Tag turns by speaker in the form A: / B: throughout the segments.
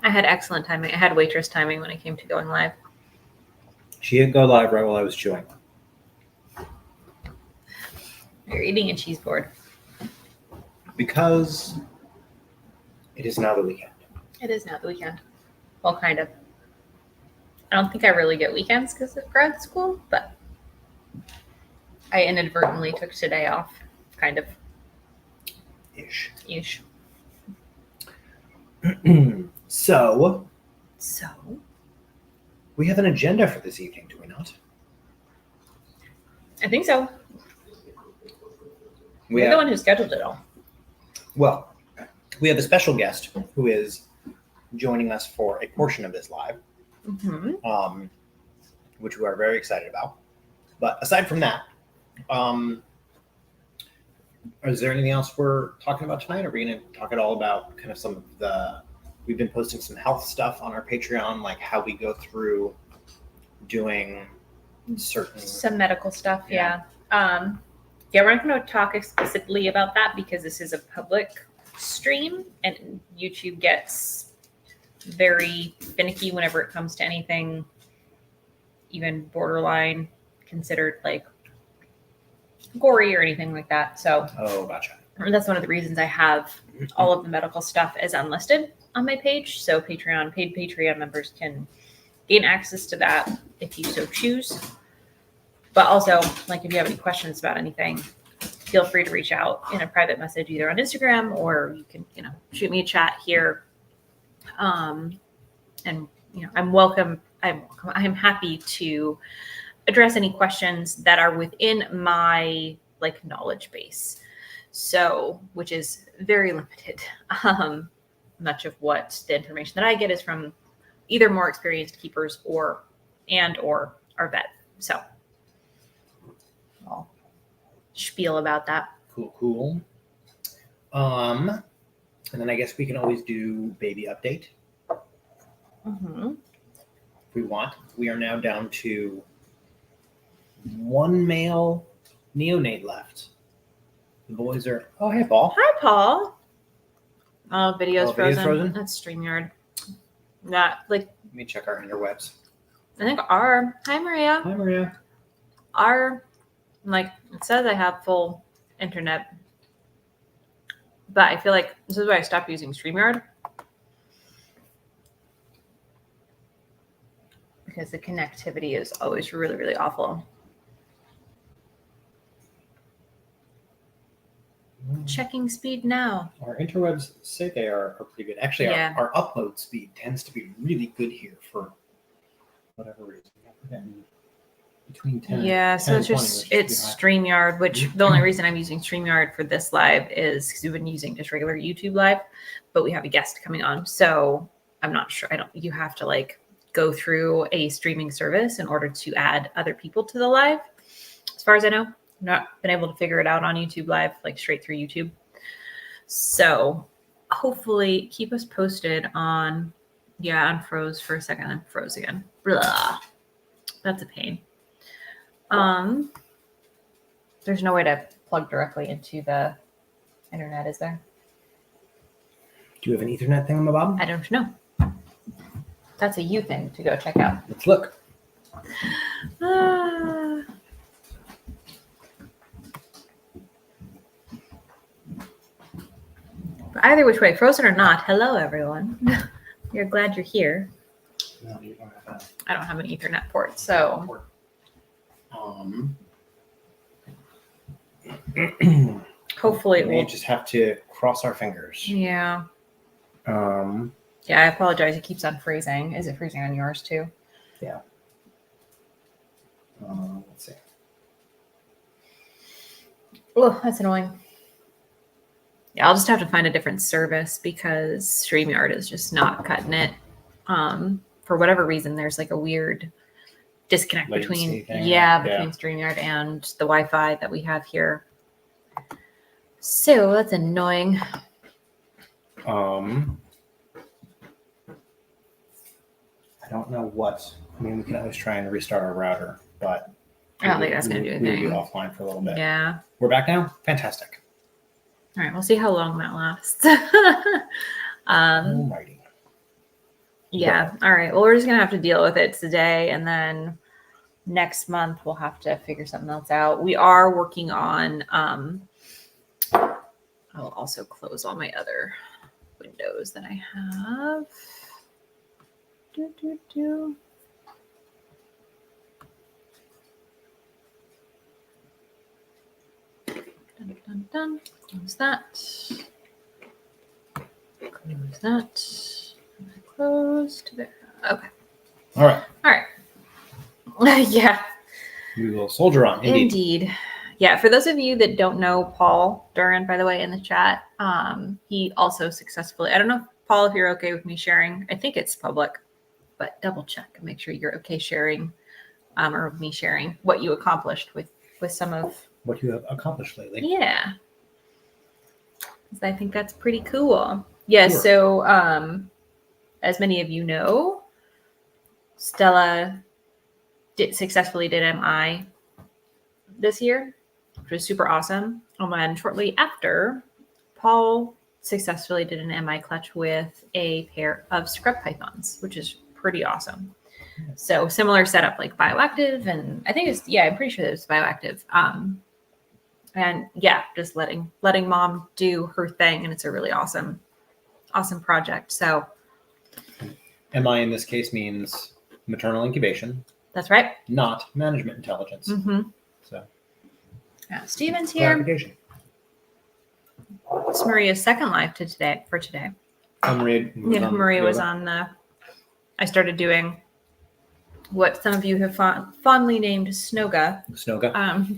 A: I had excellent timing. I had waitress timing when it came to going live.
B: She didn't go live right while I was chewing.
A: You're eating a cheese board.
B: Because it is now the weekend.
A: It is now the weekend. Well, kind of. I don't think I really get weekends because of grad school, but I inadvertently took today off. Kind of.
B: Ish. So, we have an agenda for this evening, do we not?
A: I think so.
B: We're
A: the one who scheduled it all.
B: Well, we have a special guest who is joining us for a portion of this live, which we are very excited about. But aside from that, is there anything else we're talking about tonight? Are we going to talk at all about kind of some of we've been posting some health stuff on our Patreon, like how we go through doing
A: some medical stuff. Yeah. We're not going to talk explicitly about that because this is a public stream and YouTube gets very finicky whenever it comes to anything even borderline considered like gory or anything like that. So
B: gotcha.
A: That's one of the reasons I have all of the medical stuff as unlisted on my page. So paid Patreon members can gain access to that if you so choose. But also, like, if you have any questions about anything, feel free to reach out in a private message either on Instagram or you can, shoot me a chat here. And I'm happy to address any questions that are within my knowledge base. So, which is very limited. Much of what the information that I get is from either more experienced keepers or our vet. So I'll spiel about that.
B: Cool. And then I guess we can always do baby update. If we want. We are now down to one male neonate left. The boys are. Oh, hey, Paul.
A: Hi, Paul. Oh, video's frozen.
B: Frozen?
A: That's StreamYard. That
B: Let me check our interwebs.
A: I think our. Hi, Maria.
B: Hi, Maria.
A: Our, it says I have full internet, but I feel like this is why I stopped using StreamYard. Because the connectivity is always really, really awful. Checking speed now.
B: Our interwebs say they are pretty good. Actually,
A: Yeah.
B: our upload speed tends to be really good here for whatever reason. Between 10
A: Yeah,
B: 10
A: so it's
B: 20,
A: just it's StreamYard, which the only reason I'm using StreamYard for this live is because we've been using just regular YouTube live, but we have a guest coming on. So I'm not sure. You have to go through a streaming service in order to add other people to the live. As far as I know, I've not been able to figure it out on YouTube live, straight through YouTube. So hopefully keep us posted on, unfroze for a second and froze again. Blah. That's a pain. There's no way to plug directly into the internet, is there?
B: Do you have an Ethernet thingamabob?
A: I don't know. That's a you thing to go check out.
B: Let's look.
A: But either which way, frozen or not, hello everyone. You're glad you're here.
B: No, you don't have that.
A: I don't have an Ethernet port, so hopefully
B: we just have to cross our fingers.
A: Yeah. Yeah, I apologize. It keeps on freezing. Is it freezing on yours too?
B: Yeah. Let's see.
A: Oh, that's annoying. Yeah, I'll just have to find a different service because StreamYard is just not cutting it. For whatever reason, there's a weird disconnect between StreamYard and the Wi-Fi that we have here. So that's annoying.
B: I don't know what. I mean, we can always try and restart our router, but
A: I don't think that's going to do anything.
B: We'll be offline for a little bit.
A: Yeah.
B: We're back now? Fantastic.
A: All right, we'll see how long that lasts.
B: Alrighty.
A: Yeah. All right. Well, we're just going to have to deal with it today. And then next month, we'll have to figure something else out. We are working on, I will also close all my other windows that I have. Dun, dun, dun. Close that. Close that. Closed. There. Okay.
B: All right.
A: All right. Yeah.
B: We will soldier on.
A: Indeed. Yeah. For those of you that don't know Paul Duran, by the way, in the chat, he also successfully, I don't know, Paul, if you're okay with me sharing. I think it's public, but double check and make sure you're okay sharing, or me sharing what you accomplished with some of
B: what you have accomplished lately.
A: Yeah. I think that's pretty cool. Yeah.
B: Sure.
A: So, as many of you know, Stella successfully did MI this year, which was super awesome. And then shortly after, Paul successfully did an MI clutch with a pair of scrub pythons, which is pretty awesome. So similar setup, like bioactive, and I think I'm pretty sure it was bioactive. And yeah, just letting mom do her thing, and it's a really awesome project. So
B: MI in this case means maternal incubation.
A: That's right.
B: Not management intelligence.
A: Mm-hmm.
B: So
A: yeah, Steven's here. It's Maria's second live for today. Maria was on I started doing what some of you have fondly named Snoga.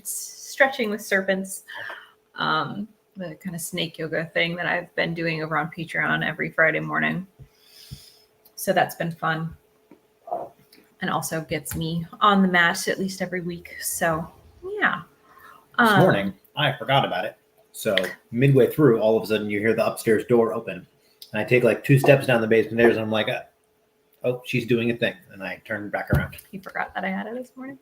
A: Stretching with serpents. The kind of snake yoga thing that I've been doing over on Patreon every Friday morning. So that's been fun. And also gets me on the mat at least every week. So yeah.
B: This morning, I forgot about it. So midway through, all of a sudden you hear the upstairs door open. And I take like 2 steps down the basement stairs and I'm like, oh, she's doing a thing. And I turn back around.
A: You forgot that I had it this morning?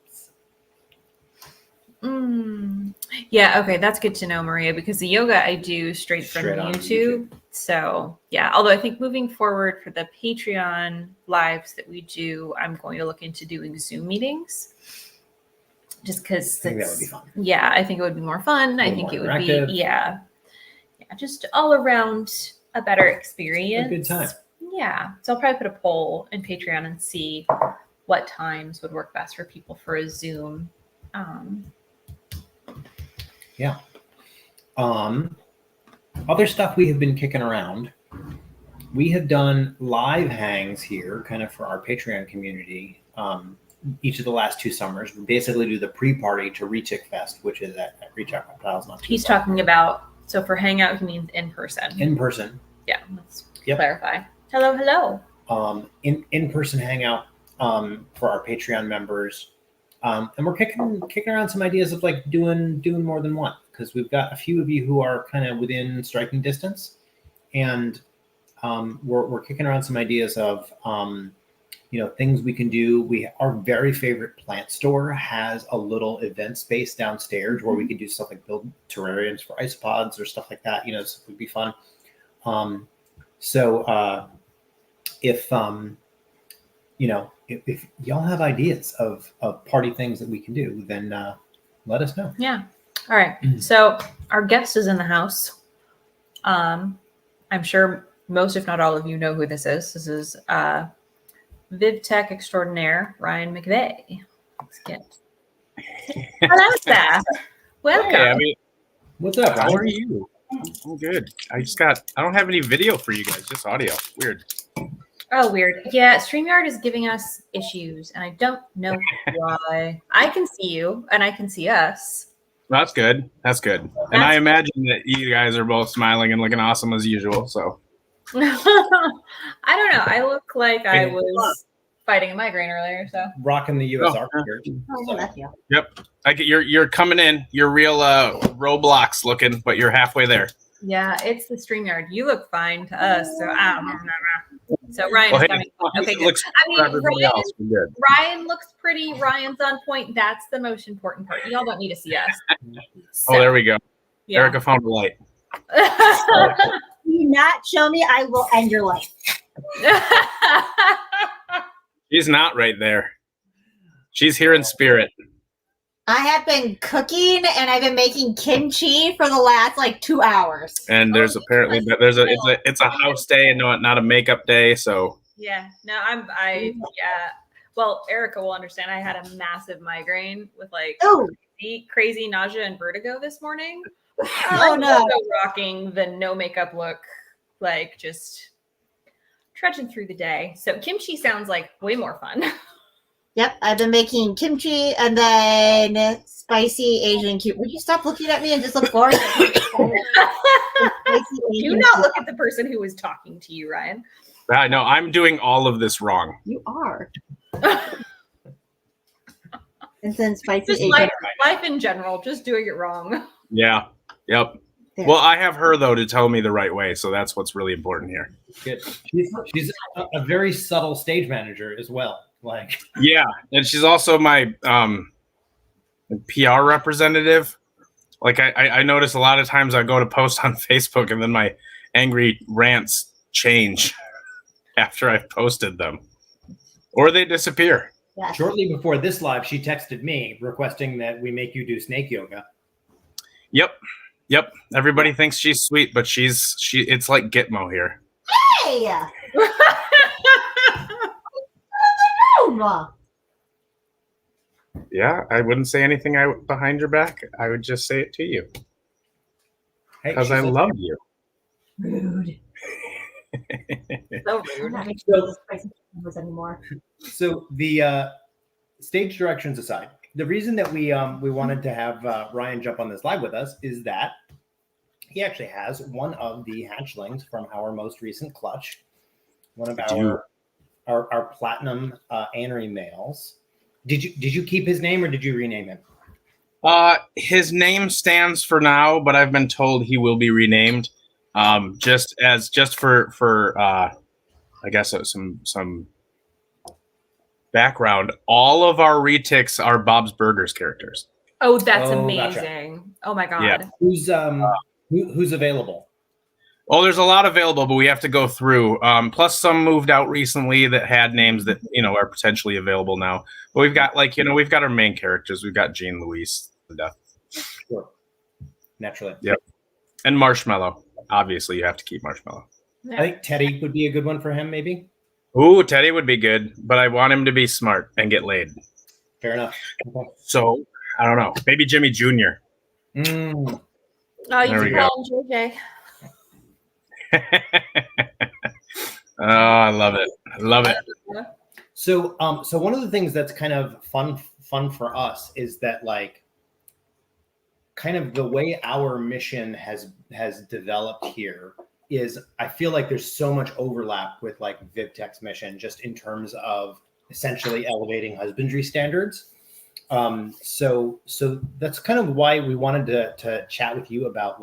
A: Yeah, okay, that's good to know, Maria, because the yoga I do straight from YouTube. So yeah, although I think moving forward for the Patreon lives that we do, I'm going to look into doing Zoom meetings. Just because
B: I think that would be fun.
A: Yeah, I think it would be more fun. I think it would be just all around a better experience.
B: A good time.
A: Yeah. So I'll probably put a poll in Patreon and see what times would work best for people for a Zoom.
B: Yeah. Other stuff we have been kicking around. We have done live hangs here, kind of for our Patreon community. Each of the last 2 summers, we basically do the pre-party to Rechick Fest, which is at Reach Out Reptiles.
A: He's talking about, so for hangout, he means in person.
B: In person.
A: Yeah, let's clarify. Hello.
B: In-person hangout for our Patreon members. And we're kicking around some ideas of like doing more than one, because we've got a few of you who are kind of within striking distance, and we're kicking around some ideas of things we can do. Our very favorite plant store has a little event space downstairs where we can do stuff like build terrariums for isopods or stuff like that. So it would be fun. If y'all have ideas of party things that we can do, then let us know. Yeah.
A: All right. So our guest is in the house. I'm sure most, if not all of you, know who this is. This is VivTech extraordinaire, Ryan McVeigh. Let's get. Hello, Seth. Welcome.
C: Hey,
B: what's up?
C: How are you? I'm good. I don't have any video for you guys, just audio. Weird.
A: Oh, weird. Yeah, StreamYard is giving us issues, and I don't know why. I can see you, and I can see us.
C: That's good. And I imagine that you guys are both smiling and looking awesome as usual, so.
A: I don't know. I look like I was fighting a migraine earlier, so.
B: Rocking the U.S. Army shirt.
C: Yep. You're coming in. You're real Roblox looking, but you're halfway there.
A: Yeah, it's the StreamYard. You look fine to us, so I don't know. So Ryan's coming. Okay, good. Ryan looks pretty. Ryan's on point. That's the most important part. Y'all don't need to see us.
C: So, there we go. Yeah. Erica found a light.
D: Do not show me, I will end your life.
C: She's not right there. She's here in spirit.
D: I have been cooking and I've been making kimchi for the last like 2 hours.
C: And there's apparently it's a house day and not a makeup day. So
A: yeah, no, Well, Erica will understand. I had a massive migraine with like crazy nausea and vertigo this morning.
D: Oh no!
A: Rocking the no makeup look, like just trudging through the day. So kimchi sounds like way more fun.
D: Yep, I've been making kimchi and then spicy Asian cube. Would you stop looking at me and just look forward?
A: Do not look at the person who was talking to you, Ryan.
C: I know I'm doing all of this wrong.
D: You are. And then spicy
A: just
D: Asian.
A: life in general, just doing it wrong.
C: Yeah. Yep.
D: There.
C: Well, I have her though to tell me the right way, so that's what's really important here.
B: Good. She's a very subtle stage manager as well. Like,
C: yeah, and she's also my PR representative. Like I notice a lot of times I go to post on Facebook and then my angry rants change after I've posted them, or they disappear.
D: Yes.
B: Shortly before this live, she texted me requesting that we make you do snake yoga.
C: Yep. Everybody thinks she's sweet, but it's like Gitmo here.
D: Hey!
C: Yeah, I wouldn't say anything behind your back. I would just say it to you. Because I love you.
D: Rude.
A: So rude.
D: I'm not going to do this spicy anymore.
B: So the stage directions aside, the reason that we wanted to have Ryan jump on this live with us is that he actually has one of the hatchlings from our most recent clutch, one of our platinum Anery males. Did you keep his name or did you rename him?
C: His name stands for now, but I've been told he will be renamed. Just for I guess some background. All of our retics are Bob's Burgers characters.
A: Oh, that's amazing!
B: Gotcha.
A: Oh my god!
B: Yeah. Who's available?
C: Oh, there's a lot available, but we have to go through. Plus, some moved out recently that had names that are potentially available now. But we've got we've got our main characters. We've got Jean Louise, the death.
B: Sure. Naturally.
C: Yep. And Marshmallow. Obviously, you have to keep Marshmallow.
A: Yeah.
B: I think Teddy would be a good one for him, maybe.
C: Ooh, Teddy would be good, but I want him to be smart and get laid.
B: Fair enough. Okay.
C: So I don't know. Maybe Jimmy Jr.
B: Mm.
A: Oh, you
C: There we
A: can call him JJ.
C: Oh, I love it. I love it.
B: So one of the things that's kind of fun for us is that kind of the way our mission has developed here is I feel like there's so much overlap with VivTech's mission just in terms of essentially elevating husbandry standards. So that's kind of why we wanted to chat with you about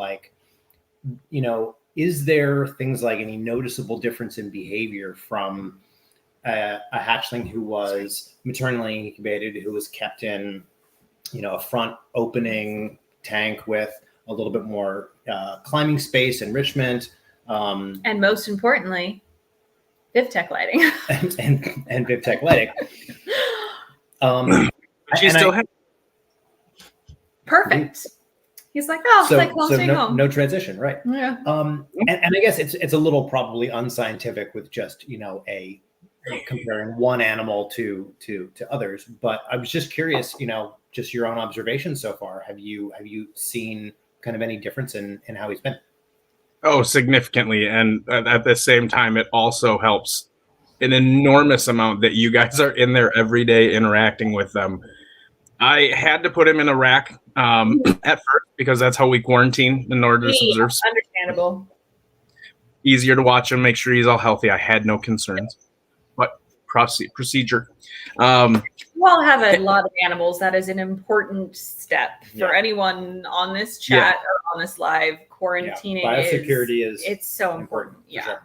B: is there things like any noticeable difference in behavior from a hatchling who was maternally incubated, who was kept in, a front opening tank with a little bit more climbing space, enrichment,
A: and most importantly, VivTech lighting.
B: and VivTech lighting.
C: She still has.
A: Perfect. He's like, oh,
B: so,
A: it's like staying home.
B: No transition, right?
A: Yeah.
B: And I guess it's a little probably unscientific with just comparing one animal to others. But I was just curious, just your own observations so far. Have you seen kind of any difference in how he's been?
C: Oh, significantly. And at the same time, it also helps an enormous amount that you guys are in there every day interacting with them. I had to put him in a rack at first because that's how we quarantine in order to observe.
A: Understandable.
C: Easier to watch him, make sure he's all healthy. I had no concerns. But procedure.
A: We all have a lot of animals. That is an important step for anyone on this chat or on this live. Quarantining
B: biosecurity
A: it's so important. Yeah.
B: Sure.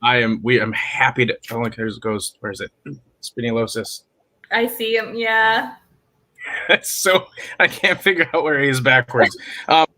C: I'm happy to. Oh, look, here goes. Where is it? Spinulosus.
A: I see him. Yeah.
C: So I can't figure out where he is backwards.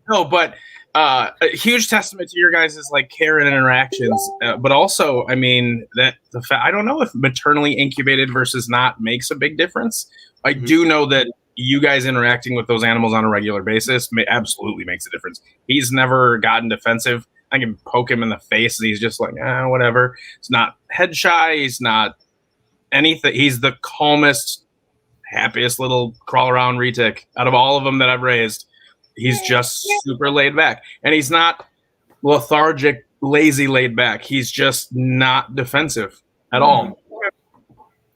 C: No, but a huge testament to your guys' like care and interactions, but also, I mean, that I don't know if maternally incubated versus not makes a big difference. I do know that you guys interacting with those animals on a regular basis absolutely makes a difference. He's never gotten defensive. I can poke him in the face and he's just like, whatever. It's not head shy. He's not anything. He's the calmest, happiest little crawl around retic out of all of them that I've raised. He's just super laid back, and he's not lethargic, lazy, laid back. He's just not defensive at all.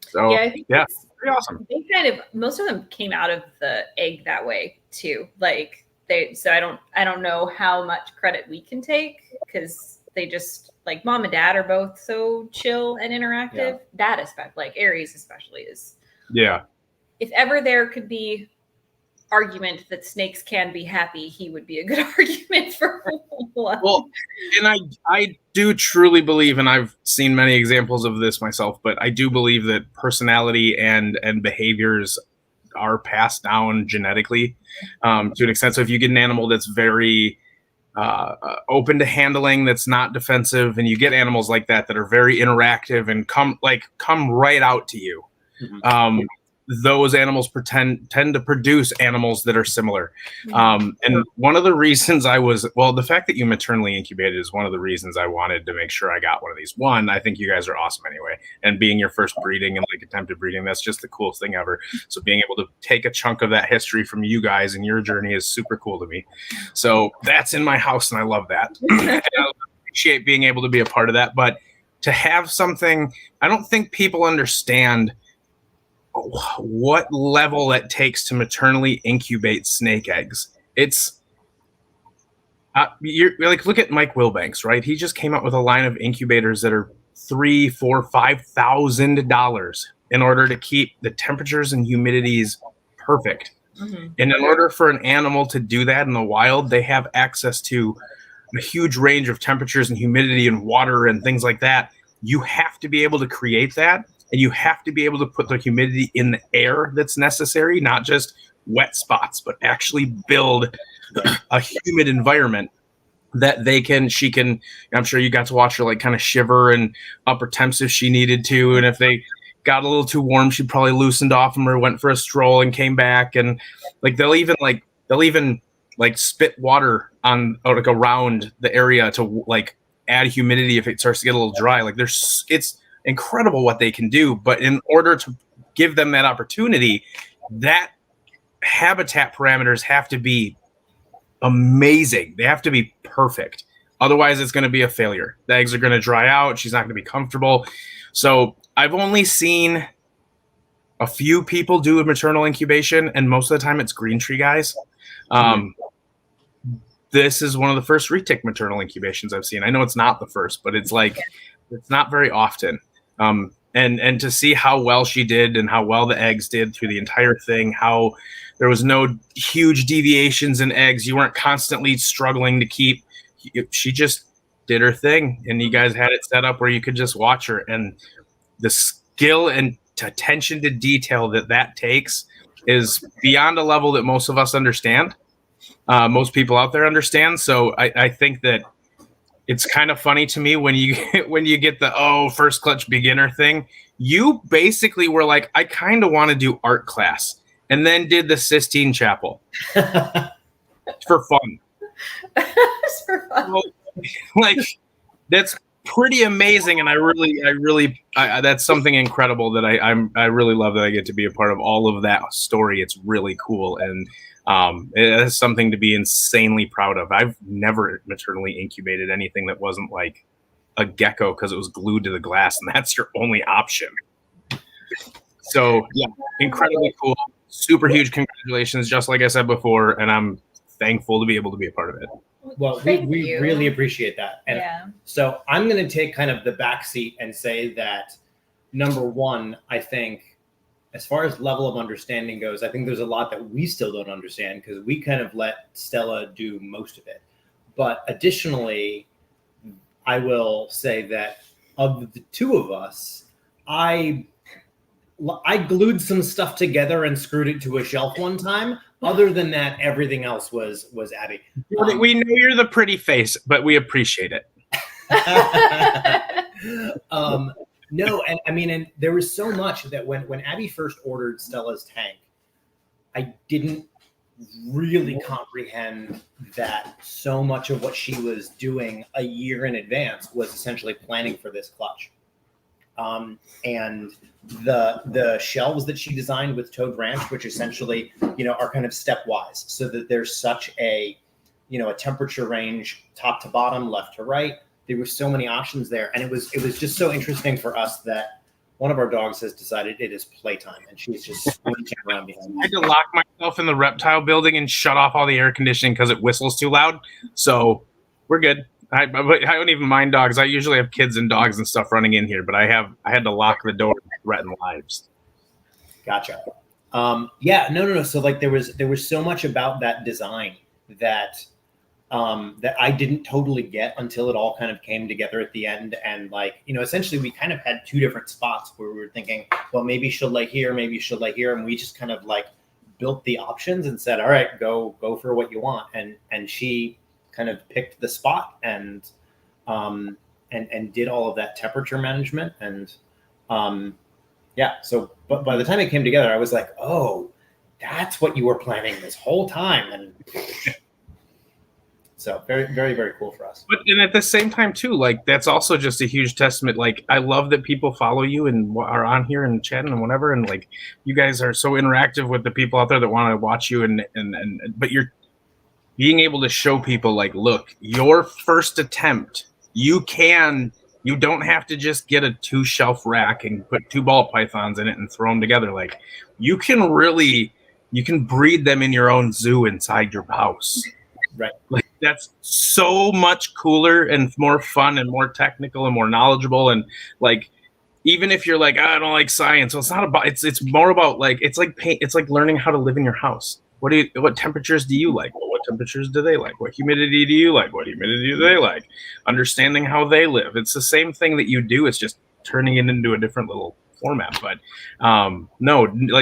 C: So
A: I think
C: it's pretty awesome.
A: They most of them came out of the egg that way too. Like so I don't know how much credit we can take because they just like mom and dad are both so chill and interactive. Yeah. Dad especially, like Aries especially is. Yeah. If ever there could be argument that snakes can be happy, he would be a good argument for one.
C: Well, and I do truly believe, and I've seen many examples of this myself, but I do believe that personality and behaviors are passed down genetically to an extent. So if you get an animal that's very open to handling, that's not defensive, and you get animals like that are very interactive and come right out to you. Mm-hmm. Those animals tend to produce animals that are similar. And one of the reasons the fact that you maternally incubated is one of the reasons I wanted to make sure I got one of these. One, I think you guys are awesome anyway. And being your first breeding and like attempted breeding, that's just the coolest thing ever. So being able to take a chunk of that history from you guys and your journey is super cool to me. So that's in my house and I love that. And I appreciate being able to be a part of that. But to have something, I don't think people understand what level it takes to maternally incubate snake eggs. It's you're like, look at Mike Wilbanks, right? He just came out with a line of incubators that are $3,000, $4,000, $5,000 in order to keep the temperatures and humidities perfect. Mm-hmm. And in order for an animal to do that in the wild, they have access to a huge range of temperatures and humidity and water and things like that. You have to be able to create that. And you have to be able to put the humidity in the air that's necessary, not just wet spots, but actually build a humid environment that she can, I'm sure you got to watch her like kind of shiver and upper temps if she needed to. And if they got a little too warm, she probably loosened off them or went for a stroll and came back. And like, they'll even spit water on like around the area to like add humidity if it starts to get a little dry. Like it's incredible what they can do, but in order to give them that opportunity, that habitat parameters have to be amazing. They have to be perfect. Otherwise, it's going to be a failure. The eggs are going to dry out. She's not going to be comfortable. So I've only seen a few people do a maternal incubation, and most of the time it's green tree guys. This is one of the first retic maternal incubations I've seen. I know it's not the first, but it's not very often. And to see how well she did and how well the eggs did through the entire thing, how there was no huge deviations in eggs. You weren't constantly struggling to keep. She just did her thing, and you guys had it set up where you could just watch her. And the skill and attention to detail that takes is beyond a level that most of us understand. Most people out there understand. So I think that it's kind of funny to me when you get the first clutch beginner thing. You basically were like, I kind of want to do art class, and then did the Sistine Chapel for fun.
A: Just for fun.
C: So, like, that's pretty amazing, and I really that's something incredible that I really love that I get to be a part of all of that story. It's really cool, and it is something to be insanely proud of. I've never maternally incubated anything that wasn't like a gecko because it was glued to the glass, and that's your only option. So yeah, incredibly cool. Super huge congratulations, just like I said before, and I'm thankful to be able to be a part of it.
B: Well, we really appreciate that. And so I'm going to take kind of the back seat and say that, number one, I think as far as level of understanding goes, I think there's a lot that we still don't understand because we kind of let Stella do most of it. But additionally, I will say that of the two of us, I I glued some stuff together and screwed it to a shelf one time. Other than that, everything else was Abby.
C: We know you're the pretty face, but we appreciate it.
B: No, and I mean, and there was so much that when Abby first ordered Stella's tank, I didn't really comprehend that so much of what she was doing a year in advance was essentially planning for this clutch. And the shelves that she designed with Toad Ranch, which essentially, are kind of stepwise, so that there's such a temperature range, top to bottom, left to right. There were so many options there, and it was just so interesting for us that one of our dogs has decided it is playtime, and she's just squinting around behind
C: I had to lock myself in the reptile building and shut off all the air conditioning because it whistles too loud. So we're good. I don't even mind dogs. I usually have kids and dogs and stuff running in here, but I had to lock the door to threaten lives.
B: Gotcha. Yeah, no. So like there was so much about that design that I didn't totally get until it all kind of came together at the end. And essentially we kind of had two different spots where we were thinking, well, maybe she'll lay here, maybe she'll lay here. And we just kind of built the options and said, all right, go for what you want. And she kind of picked the spot and did all of that temperature management. And so, but by the time it came together, I was like, oh, that's what you were planning this whole time. And so very, very, very cool for us.
C: But and at the same time too, that's also just a huge testament. I love that people follow you and are on here and chatting and whatever. And you guys are so interactive with the people out there that want to watch you but you're being able to show people look, your first attempt, you don't have to just get a 2-shelf rack and put 2 ball pythons in it and throw them together. You can breed them in your own zoo inside your house.
B: Right.
C: That's so much cooler and more fun and more technical and more knowledgeable. And even if you're I don't like science, well, it's not about, it's more about it's like paint. It's like learning how to live in your house. What temperatures do you like? Well, what temperatures do they like? What humidity do you like? What humidity do they like? Understanding how they live. It's the same thing that you do. It's just turning it into a different little format. But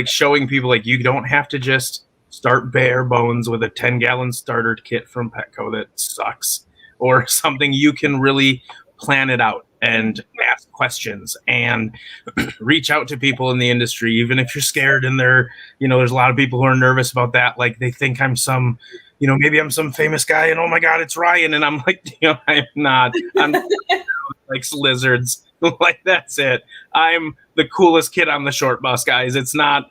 C: showing people you don't have to just start bare bones with a 10-gallon starter kit from Petco that sucks or something. You can really plan it out and ask questions and reach out to people in the industry, even if you're scared. And there's a lot of people who are nervous about that. They think I'm some, maybe I'm some famous guy and oh my God, it's Ryan. And I'm I'm not. I'm lizards. That's it. I'm the coolest kid on the short bus, guys. It's not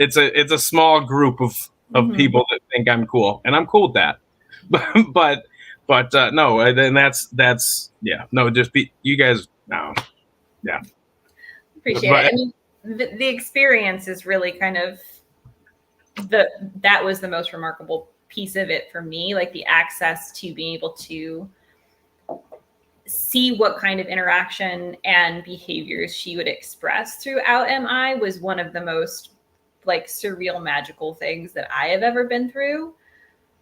C: it's a small group of people that think I'm cool, and I'm cool with that. But no, and that's yeah. No, just be you guys. No, yeah.
A: Appreciate it. I mean, the experience is really kind of that was the most remarkable piece of it for me. The access to being able to see what kind of interaction and behaviors she would express throughout MI was one of the most surreal, magical things that I have ever been through.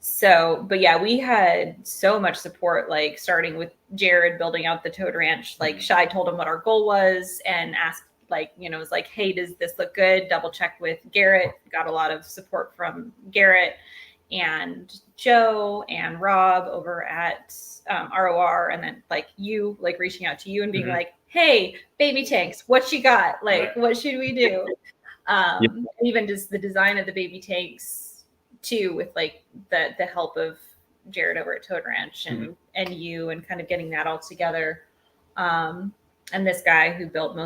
A: So, but yeah, we had so much support, starting with Jared building out the Toad Ranch. Shai told him what our goal was and asked, was hey, does this look good? Double check with Garrett. Got a lot of support from Garrett and Joe and Rob over at ROR. And then you, reaching out to you and being hey, baby tanks, what you got? What should we do? Even just the design of the baby tanks too, with the help of Jared over at Toad Ranch and you, and kind of getting that all together. And this guy who built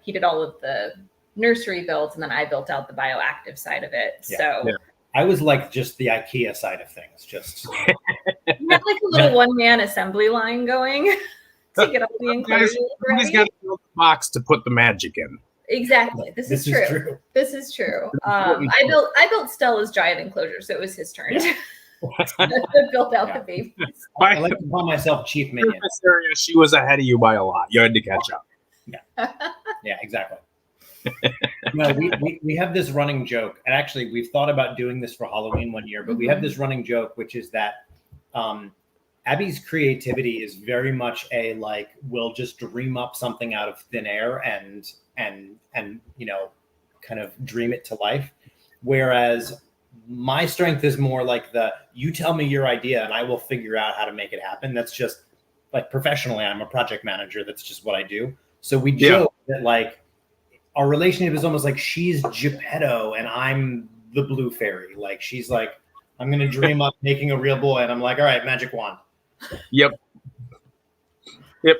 A: he did all of the nursery builds, and then I built out the bioactive side of it. Yeah, so yeah.
B: I was just the IKEA side of things, just
A: you had a little one-man assembly line going to get all the enclosures ready.
C: He's got to build a box to put the magic in.
A: Exactly. This is true. This is true. I built Stella's giant enclosure, so it was his turn to build out the babies.
B: I like to call myself chief minion.
C: In this area, she was ahead of you by a lot. You had to catch up.
B: Yeah, exactly. No, we have this running joke, and actually we've thought about doing this for Halloween one year, but we have this running joke, which is that Abby's creativity is very much a like we'll just dream up something out of thin air and you know, kind of dream it to life, whereas my strength is more like the you tell me your idea and I will figure out how to make it happen. That's just like professionally, I'm a project manager. That's just what I do. So we joke that like our relationship is almost like she's Geppetto and I'm the blue fairy. Like she's like, I'm gonna dream up making a real boy, and I'm like, all right, magic wand.
C: Yep.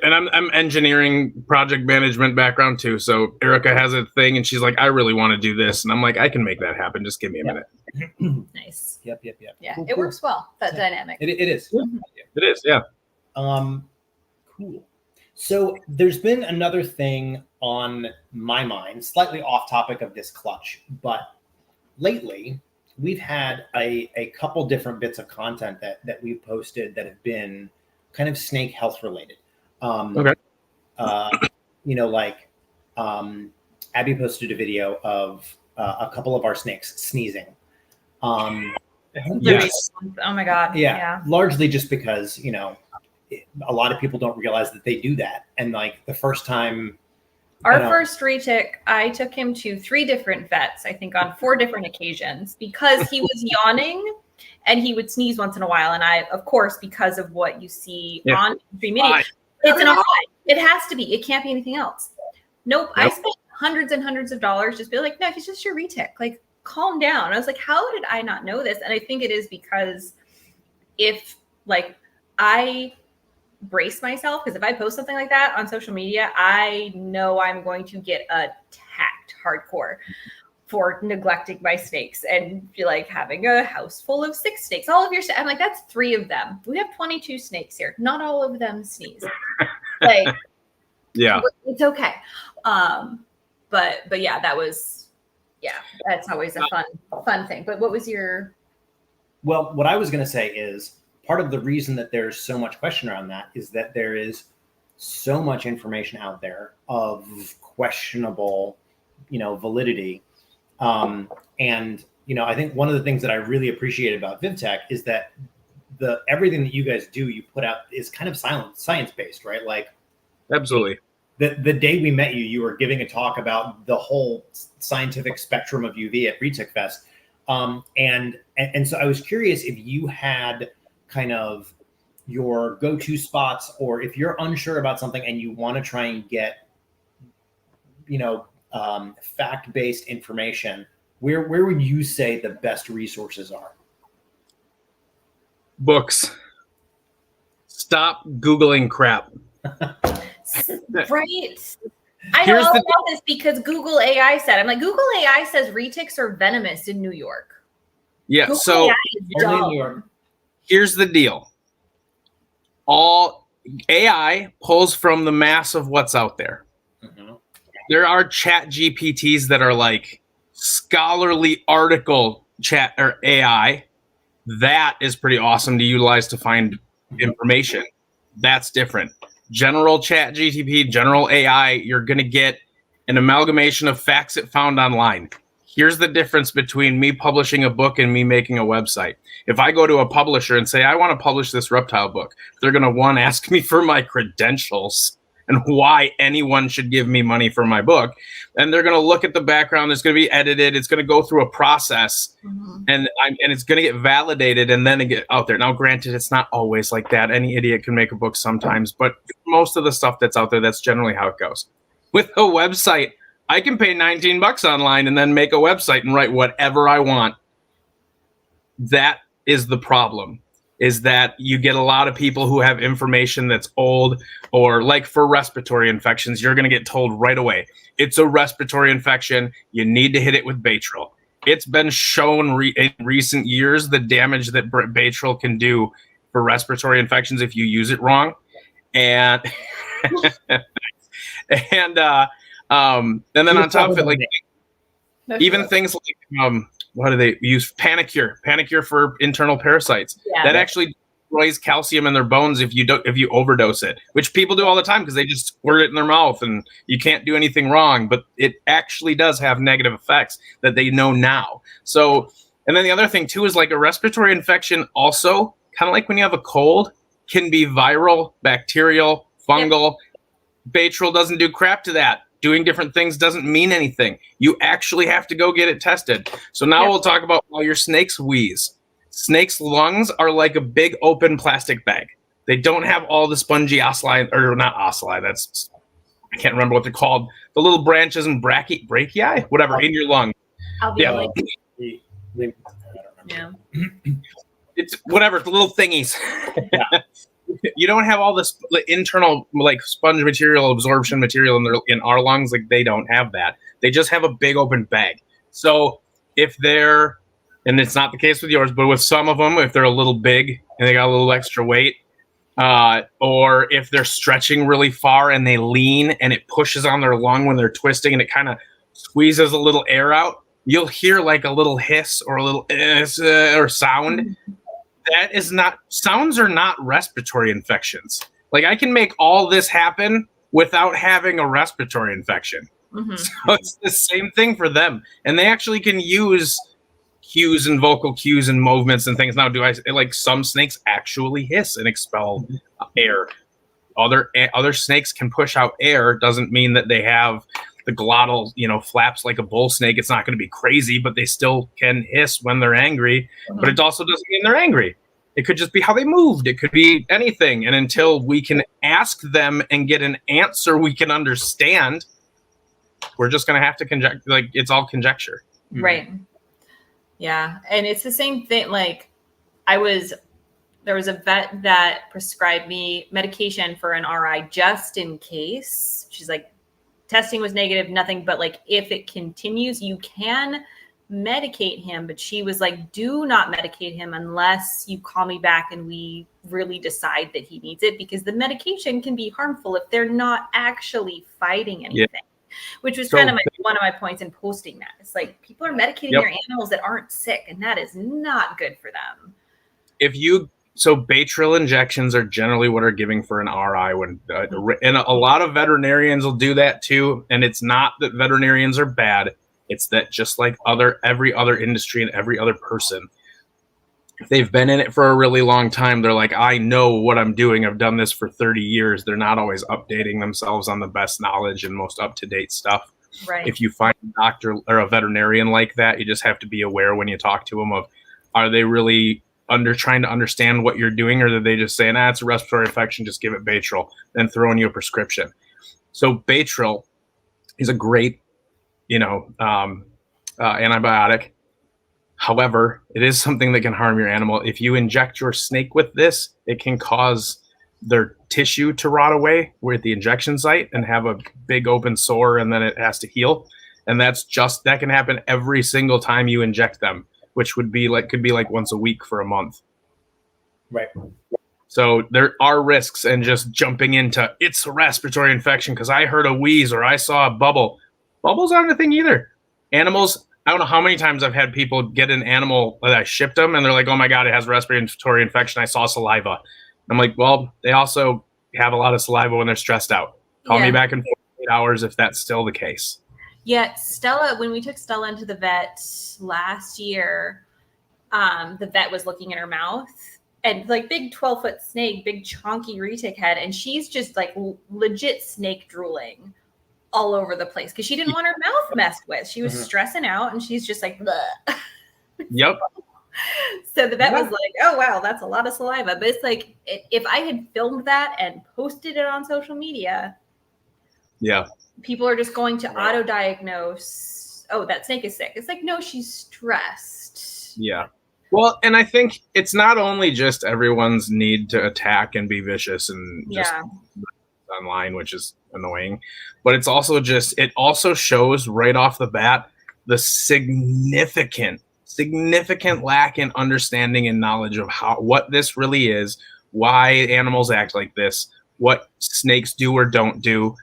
C: And I'm engineering project management background too. So Erica has a thing and she's like, I really want to do this. And I'm like, I can make that happen. Just give me a minute.
A: Nice.
B: Yep.
A: Yeah,
B: Cool,
A: it
B: cool.
A: works well, that dynamic.
B: It is.
C: It is, yeah.
B: Cool. So there's been another thing on my mind, slightly off topic of this clutch, but lately we've had a couple different bits of content that we've posted that have been kind of snake health related.
C: Okay.
B: You know, like Abby posted a video of a couple of our snakes sneezing.
C: Yes.
A: Oh my God.
B: Yeah. Largely just because, you know, a lot of people don't realize that they do that. And like the first time.
A: Our first retic, I took him to 3 different vets, I think on 4 different occasions, because he was yawning and he would sneeze once in a while. And I, of course, because of what you see on stream media, it's an eye. It has to be. It can't be anything else. Nope. I spent hundreds and hundreds of dollars just be like, no, he's just your retic. Like, calm down. I was like, how did I not know this? And I think it is because if like I brace myself, because if I post something like that on social media, I know I'm going to get attacked hardcore for neglecting my snakes and feel like having a house full of 6 snakes. All of your, I'm like, that's 3 of them. We have 22 snakes here. Not all of them sneeze. Like,
C: yeah,
A: it's okay. But yeah, that was, that's always a fun thing. But what was your?
B: Well, what I was going to say is part of the reason that there's so much question around that is that there is so much information out there of questionable, you know, validity. And, you know, I think one of the things that I really appreciate about VivTech is that everything that you guys do, you put out is kind of science-based, right? Like,
C: absolutely.
B: The day we met you, you were giving a talk about the whole scientific spectrum of UV at Retic Fest. And so I was curious if you had kind of your go-to spots, or if you're unsure about something and you want to try and get, you know, fact-based information, where would you say the best resources are?
C: Books. Stop Googling crap.
A: Right. I know all about this because Google AI said. I'm like, Google AI says retics are venomous in New York.
C: Yeah,
A: Google
C: so
A: AI is
B: Only in
A: dumb.
B: New York.
C: here's the deal. All AI pulls from the mass of what's out there.
B: Mm-hmm.
C: There are chat GPTs that are like scholarly article chat or AI. That is pretty awesome to utilize to find information. That's different. General chat GTP, general AI, you're going to get an amalgamation of facts it found online. Here's the difference between me publishing a book and me making a website. If I go to a publisher and say, I want to publish this reptile book, they're going to, one, ask me for my credentials and why anyone should give me money for my book. And they're going to look at the background. It's going to be edited. It's going to go through a process, and it's going to get validated and then it get out there. Now, granted, it's not always like that. Any idiot can make a book sometimes, but most of the stuff that's out there, that's generally how it goes. With a website, I can pay $19 online and then make a website and write whatever I want. That is the problem, is that you get a lot of people who have information that's old, or like for respiratory infections, you're going to get told right away, it's a respiratory infection. You need to hit it with Baytril. It's been shown in recent years the damage that Baytril can do for respiratory infections if you use it wrong. And and then on top of it, like even things like what do they use? Panicure for internal parasites.
A: Yeah,
C: that actually destroys calcium in their bones if you overdose it, which people do all the time because they just squirt it in their mouth and you can't do anything wrong. But it actually does have negative effects that they know now. So, and then the other thing too is like a respiratory infection also, kind of like when you have a cold, can be viral, bacterial, fungal. Baytril doesn't do crap to that. Doing different things doesn't mean anything. You actually have to go get it tested. So now we'll talk about how your snakes wheeze. Snakes' lungs are like a big open plastic bag. They don't have all the spongy ocelli, or not ocelli, that's, I can't remember what they're called. The little branches and brachii, whatever, in your lung.
A: Alveoli.
B: Yeah.
C: It's whatever, the little thingies. You don't have all this internal like sponge material, absorption material in our lungs. Like they don't have that. They just have a big open bag. So if they're, and it's not the case with yours, but with some of them, if they're a little big and they got a little extra weight, or if they're stretching really far and they lean and it pushes on their lung when they're twisting and it kind of squeezes a little air out, you'll hear like a little hiss or a little or sound. That is not, sounds are not respiratory infections. Like I can make all this happen without having a respiratory infection.
A: Mm-hmm.
C: So it's the same thing for them. And they actually can use cues and vocal cues and movements and things. Now, like some snakes actually hiss and expel air. Other snakes can push out air. Doesn't mean that they have the glottal, flaps like a bull snake. It's not going to be crazy, but they still can hiss when they're angry. Mm-hmm. But it also doesn't mean they're angry. It could just be how they moved. It could be anything. And until we can ask them and get an answer we can understand, we're just going to have to conjecture. Like it's all conjecture.
A: Right. Yeah. And it's the same thing. Like there was a vet that prescribed me medication for an RI just in case. She's like, testing was negative, nothing, but like if it continues, you can medicate him. But she was like, do not medicate him unless you call me back and we really decide that he needs it, because the medication can be harmful if they're not actually fighting anything. Yeah. Which was kind of one of my points in posting that. It's like people are medicating their animals that aren't sick, and that is not good for them.
C: So Baytril injections are generally what are giving for an RI when, and a lot of veterinarians will do that too. And it's not that veterinarians are bad. It's that just like every other industry and every other person, if they've been in it for a really long time, they're like, I know what I'm doing. I've done this for 30 years. They're not always updating themselves on the best knowledge and most up-to-date stuff.
A: Right.
C: If you find a doctor or a veterinarian like that, you just have to be aware when you talk to them of, are they really trying to understand what you're doing, or are they just saying, it's a respiratory infection, just give it Baytril, then throwing you a prescription. So Baytril is a great, antibiotic. However, it is something that can harm your animal. If you inject your snake with this, it can cause their tissue to rot away. We're at the injection site and have a big open sore, and then it has to heal. And that can happen every single time you inject them, which could be like once a week for a month.
B: Right.
C: So there are risks, and just jumping into it's a respiratory infection because I heard a wheeze or I saw a bubble. Bubbles aren't a thing either. Animals, I don't know how many times I've had people get an animal that I shipped them and they're like, oh my God, it has respiratory infection. I saw saliva. I'm like, well, they also have a lot of saliva when they're stressed out. Call me back in 48 hours if that's still the case.
A: Yeah, Stella, when we took Stella into the vet last year, the vet was looking at her mouth, and like big 12-foot snake, big chonky retic head, and she's just like legit snake drooling all over the place because she didn't want her mouth messed with. She was stressing out, and she's just like, bleh.
C: Yep.
A: So the vet was like, oh, wow, that's a lot of saliva. But it's like, if I had filmed that and posted it on social media, people are just going to auto-diagnose, oh, that snake is sick. It's like, no, she's stressed.
C: Yeah. Well, and I think it's not only just everyone's need to attack and be vicious and just online, which is annoying, but it's also it also shows right off the bat the significant lack in understanding and knowledge of what this really is, why animals act like this, what snakes do or don't do,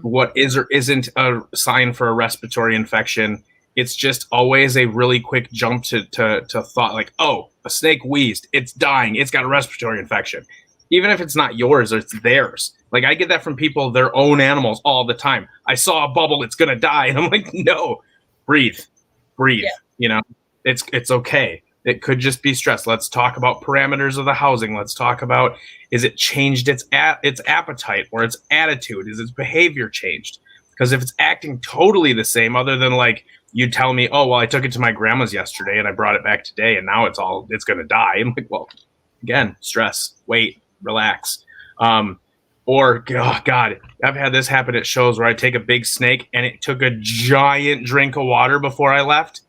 C: what is or isn't a sign for a respiratory infection. It's just always a really quick jump to thought like, oh, a snake wheezed, it's dying, it's got a respiratory infection. Even if it's not yours or it's theirs. Like I get that from people, their own animals all the time. I saw a bubble, it's going to die. And I'm like, no, breathe. Yeah. It's okay. It could just be stress. Let's talk about parameters of the housing. Let's talk about, is it changed its appetite or its attitude? Is its behavior changed? Because if it's acting totally the same, other than like you tell me, oh, well, I took it to my grandma's yesterday and I brought it back today and now it's going to die. I'm like, well, again, stress, wait, relax. Or, oh God, I've had this happen at shows where I take a big snake and it took a giant drink of water before I left.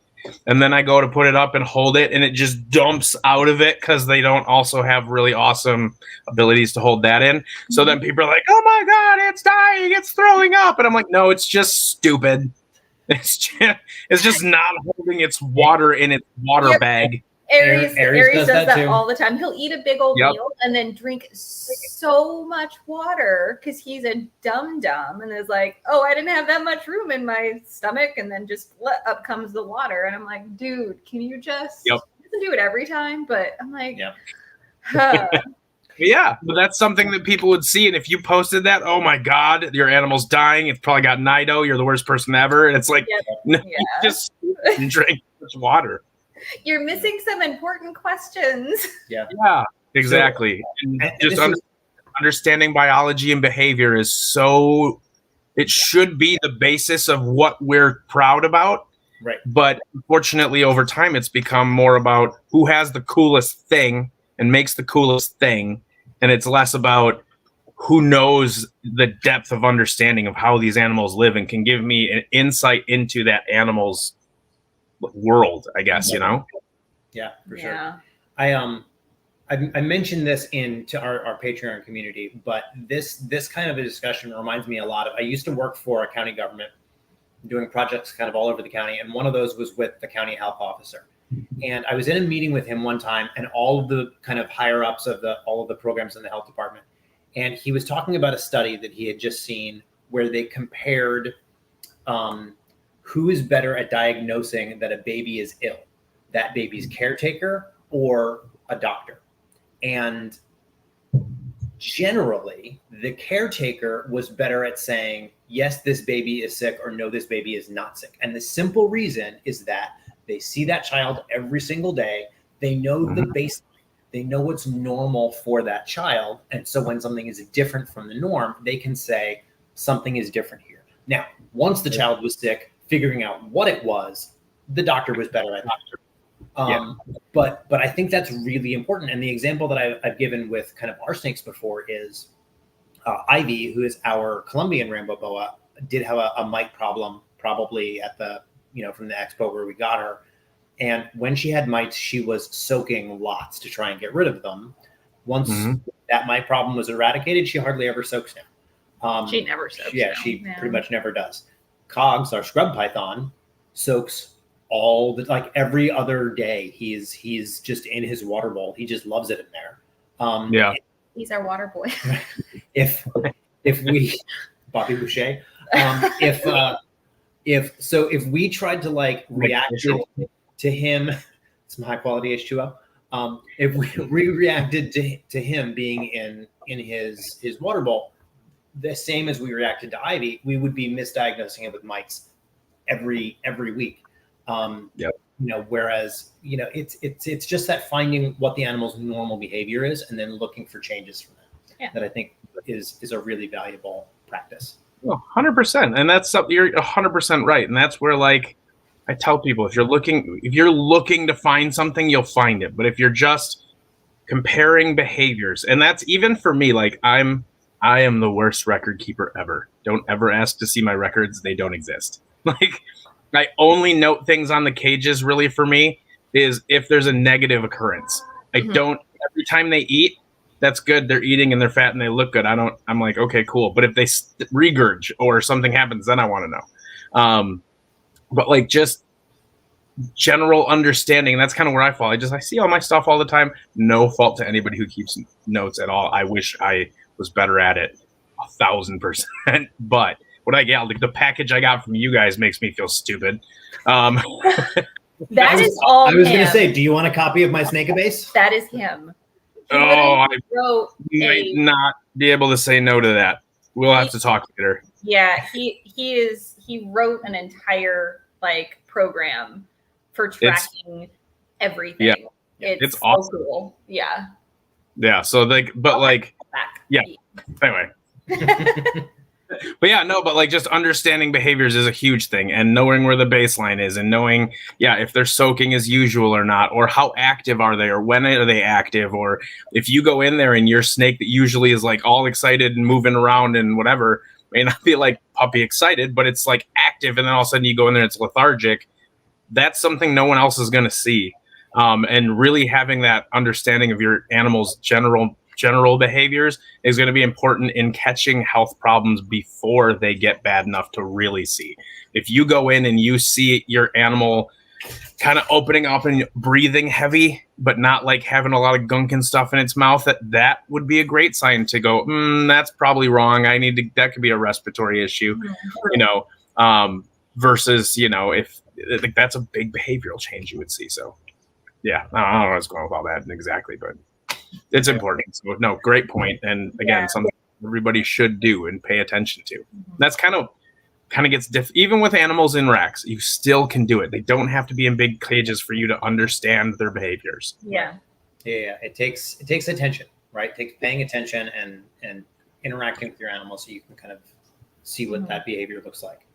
C: And then I go to put it up and hold it and it just dumps out of it because they don't also have really awesome abilities to hold that in. So then people are like, oh my God, it's dying, it's throwing up. And I'm like, no, it's just stupid. It's just not holding its water in its water bag.
A: Aries does that all the time. He'll eat a big old
C: Yep.
A: meal and then drink so much water because he's a dum-dum and is like, oh, I didn't have that much room in my stomach, and then just up comes the water. And I'm like, dude, can you just
C: Yep.
A: he doesn't do it every time, but I'm like,
B: Yep.
C: Yeah, but that's something that people would see. And if you posted that, oh my God, your animal's dying, it's probably got Nido, you're the worst person ever. And it's like, no, you just drink much water.
A: You're missing some important questions.
B: Yeah,
C: exactly.
B: So,
C: and just understanding biology and behavior is so, it should be the basis of what we're proud about.
B: Right.
C: But unfortunately, over time, it's become more about who has the coolest thing and makes the coolest thing. And it's less about who knows the depth of understanding of how these animals live and can give me an insight into that animal's world, I guess, you know?
B: Yeah, for sure.
A: Yeah.
B: I mentioned this to our Patreon community, but this kind of a discussion reminds me a lot of, I used to work for a county government doing projects kind of all over the county. And one of those was with the county health officer. And I was in a meeting with him one time and all of the kind of higher ups of all of the programs in the health department. And he was talking about a study that he had just seen where they compared who is better at diagnosing that a baby is ill, that baby's caretaker or a doctor. And generally, the caretaker was better at saying, yes, this baby is sick, or no, this baby is not sick. And the simple reason is that they see that child every single day. They know the baseline. They know what's normal for that child. And so when something is different from the norm, they can say something is different here. Now, once the child was sick, figuring out what it was, the doctor was better at that. But I think that's really important. And the example that I've given with kind of our snakes before is Ivy, who is our Colombian rainbow boa, did have a mite problem probably at the, from the expo where we got her. And when she had mites, she was soaking lots to try and get rid of them. Once that mite problem was eradicated, she hardly ever soaks now.
A: She never soaks.
B: Yeah, she pretty much never does. Cogs, our scrub python, soaks every other day. He's just in his water bowl. He just loves it in there.
A: He's our water boy.
B: if we Bobby Boucher, if we tried to react to him, some high quality H2O. If we reacted to him being in his water bowl, the same as we reacted to Ivy, we would be misdiagnosing him with mites every week. Whereas it's just that finding what the animal's normal behavior is and then looking for changes from that. That I think is a really valuable practice.
C: 100%, and that's something you're 100% right, and that's where I tell people, if you're looking to find something, you'll find it. But if you're just comparing behaviors, and that's even for me, I am the worst record keeper ever. Don't ever ask to see my records. They don't exist. I only note things on the cages really for me is if there's a negative occurrence. I don't, every time they eat, that's good. They're eating and they're fat and they look good. I'm like, okay, cool. But if they regurg or something happens, then I want to know. But just general understanding, that's kind of where I fall. I see all my stuff all the time. No fault to anybody who keeps notes at all. I wish I was better at it 1,000%. But what I get, the package I got from you guys makes me feel stupid.
A: That is all
B: I was going to say, do you want a copy of my Snake-a-Base?
A: That is him.
C: I might not be able to say no to that. We'll have to talk later.
A: Yeah, he wrote an entire program for tracking everything.
C: Yeah.
A: It's so
C: awesome.
A: cool. Yeah.
C: Yeah. So like, but like,
A: Back.
C: yeah. Anyway. But yeah, no, but like just understanding behaviors is a huge thing, and knowing where the baseline is, and knowing, yeah, if they're soaking as usual or not, or how active are they, or when are they active, or if you go in there and your snake that usually is like all excited and moving around and whatever may not be like puppy excited, but it's like active, and then all of a sudden you go in there and it's lethargic. That's something no one else is going to see, and really having that understanding of your animal's general behaviors is going to be important in catching health problems before they get bad enough to really see. If you go in and you see your animal kind of opening up and breathing heavy, but not like having a lot of gunk and stuff in its mouth, that would be a great sign to go, that's probably wrong. That could be a respiratory issue, versus, if like that's a big behavioral change you would see. So yeah, I don't know what's going on with all that exactly, but it's important. So no, great point. And again, something everybody should do and pay attention to. That's kind of gets even with animals in racks, you still can do it. They don't have to be in big cages for you to understand their behaviors.
A: Yeah.
B: It takes attention, right? It takes paying attention and interacting with your animal so you can kind of see what that behavior looks like.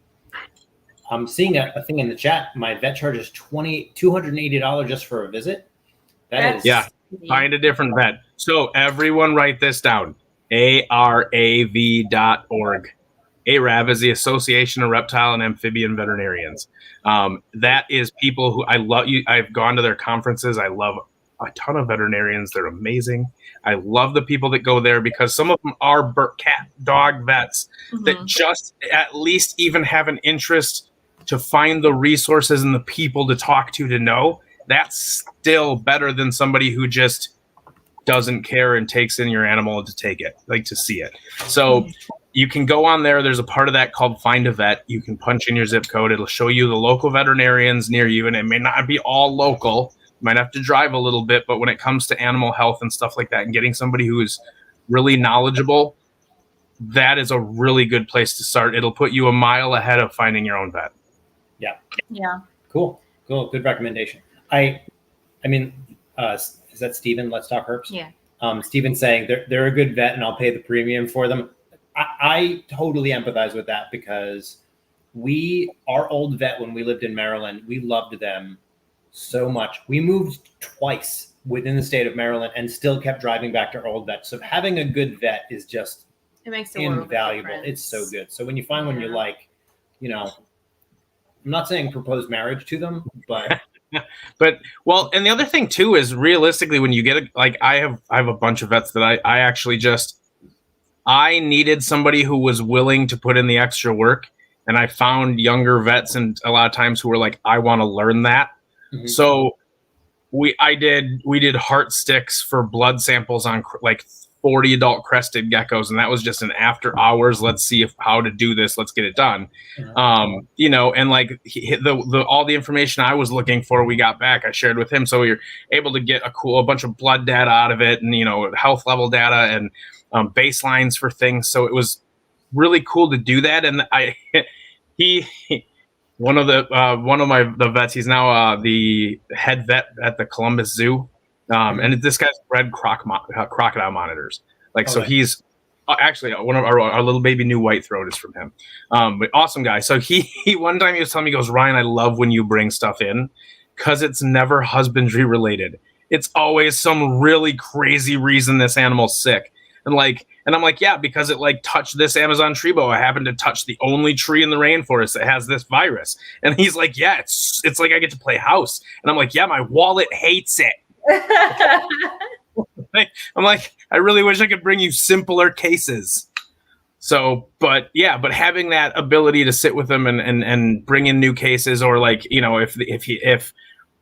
B: I'm seeing a thing in the chat. My vet charges $280 just for a visit. That is
C: Find a different vet. So everyone write this down. ARAV.org. ARAV is the Association of Reptile and Amphibian Veterinarians. That is people who I love. I've gone to their conferences. I love a ton of veterinarians. They're amazing. I love the people that go there because some of them are cat, dog vets that just at least even have an interest to find the resources and the people to talk to know. That's still better than somebody who just doesn't care and takes in your animal to take it, like to see it. So you can go on there. There's a part of that called Find a Vet. You can punch in your zip code. It'll show you the local veterinarians near you, and it may not be all local. You might have to drive a little bit, but when it comes to animal health and stuff like that and getting somebody who is really knowledgeable, that is a really good place to start. It'll put you a mile ahead of finding your own vet.
A: Yeah.
B: Cool. Good recommendation. I mean, is that Steven? Let's Talk Herbs.
A: Yeah.
B: Steven's saying they're a good vet and I'll pay the premium for them. I totally empathize with that because our old vet, when we lived in Maryland, we loved them so much. We moved twice within the state of Maryland and still kept driving back to our old vet. So having a good vet is just invaluable. It's so good. So when you find one you like, I'm not saying propose marriage to them, but
C: well, and the other thing too is realistically when you get I have a bunch of vets that I actually I needed somebody who was willing to put in the extra work, and I found younger vets and a lot of times who were like, I want to learn that. So we did heart sticks for blood samples on like 40 adult crested geckos, and that was just an after hours. Let's see how to do this. Let's get it done. And like all the information I was looking for, we got back. I shared with him, so we were able to get a bunch of blood data out of it, and health level data and baselines for things. So it was really cool to do that. And one of the vets, he's now the head vet at the Columbus Zoo. And this guy's bred crocodile monitors. So he's actually one of our little baby new white throat is from him. But awesome guy. So he one time he was telling me, he goes, Ryan, I love when you bring stuff in because it's never husbandry related. It's always some really crazy reason this animal's sick. And I'm like, yeah, because it touched this Amazon tree boa. I happened to touch the only tree in the rainforest that has this virus. And he's like, yeah, it's like I get to play house. And I'm like, yeah, my wallet hates it. I'm like, I really wish I could bring you simpler cases. So, but having that ability to sit with them and bring in new cases, or if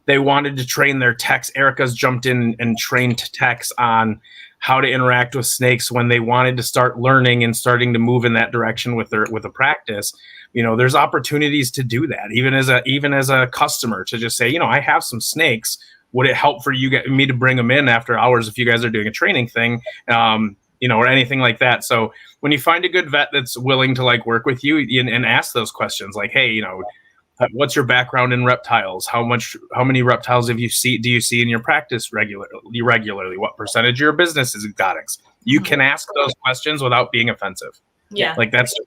C: they wanted to train their techs, Erica's jumped in and trained techs on how to interact with snakes when they wanted to start learning and starting to move in that direction with a practice. There's opportunities to do that, even as a customer, to just say, I have some snakes. Would it help for me to bring them in after hours if you guys are doing a training thing, or anything like that? So when you find a good vet that's willing to work with you and ask those questions, like, hey, What's your background in reptiles? How many reptiles do you see in your practice regularly? What percentage of your business is exotics? You can ask those questions without being offensive.
A: Yeah.
C: Like that's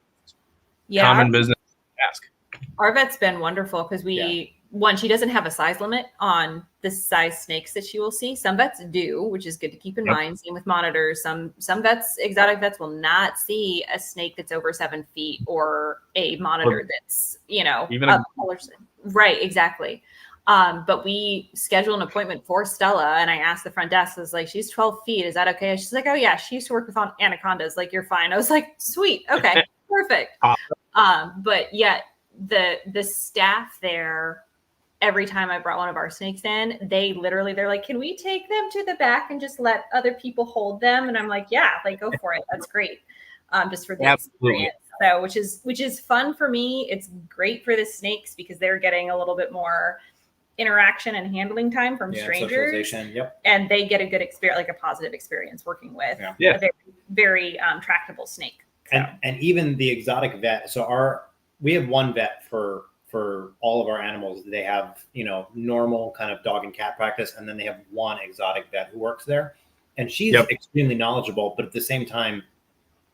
C: common business to ask.
A: Our vet's been wonderful because she doesn't have a size limit on the size snakes that she will see. Some vets do, which is good to keep in mind. Same with monitors. Some vets, exotic vets, will not see a snake that's over 7 feet or a monitor that's,
C: even
A: right, exactly. But we scheduled an appointment for Stella, and I asked the front desk, I was like, she's 12 feet. Is that okay? She's like, oh yeah, she used to work with anacondas. Like, you're fine. I was like, sweet. Okay, perfect. But yet the staff there, every time I brought one of our snakes in, they're like, can we take them to the back and just let other people hold them? And I'm like, yeah, like, go for it. That's great. Just for the experience. So, which is fun for me. It's great for the snakes because they're getting a little bit more interaction and handling time from strangers.
B: Yep.
A: And they get a good experience, like a positive experience working with a very, very tractable snake. So.
B: And even the exotic vet. So we have one vet for all of our animals. They have, normal kind of dog and cat practice. And then they have one exotic vet who works there. And she's extremely knowledgeable, but at the same time,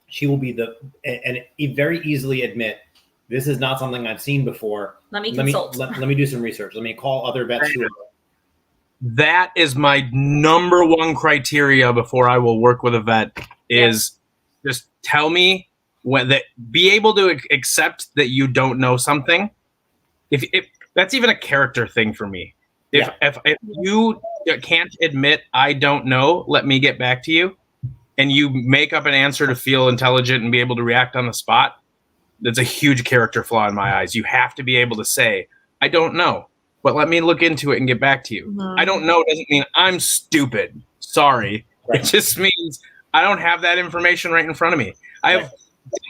B: she will be and very easily admit, this is not something I've seen before.
A: Let me consult.
B: Let me do some research. Let me call other vets.
C: That is my number one criteria before I will work with a vet is just tell me be able to accept that you don't know something. If that's even a character thing for me. If you can't admit I don't know, let me get back to you, and you make up an answer to feel intelligent and be able to react on the spot, that's a huge character flaw in my eyes. You have to be able to say, I don't know, but let me look into it and get back to you. Mm-hmm. I don't know doesn't mean I'm stupid. Sorry. Right. It just means I don't have that information right in front of me. I have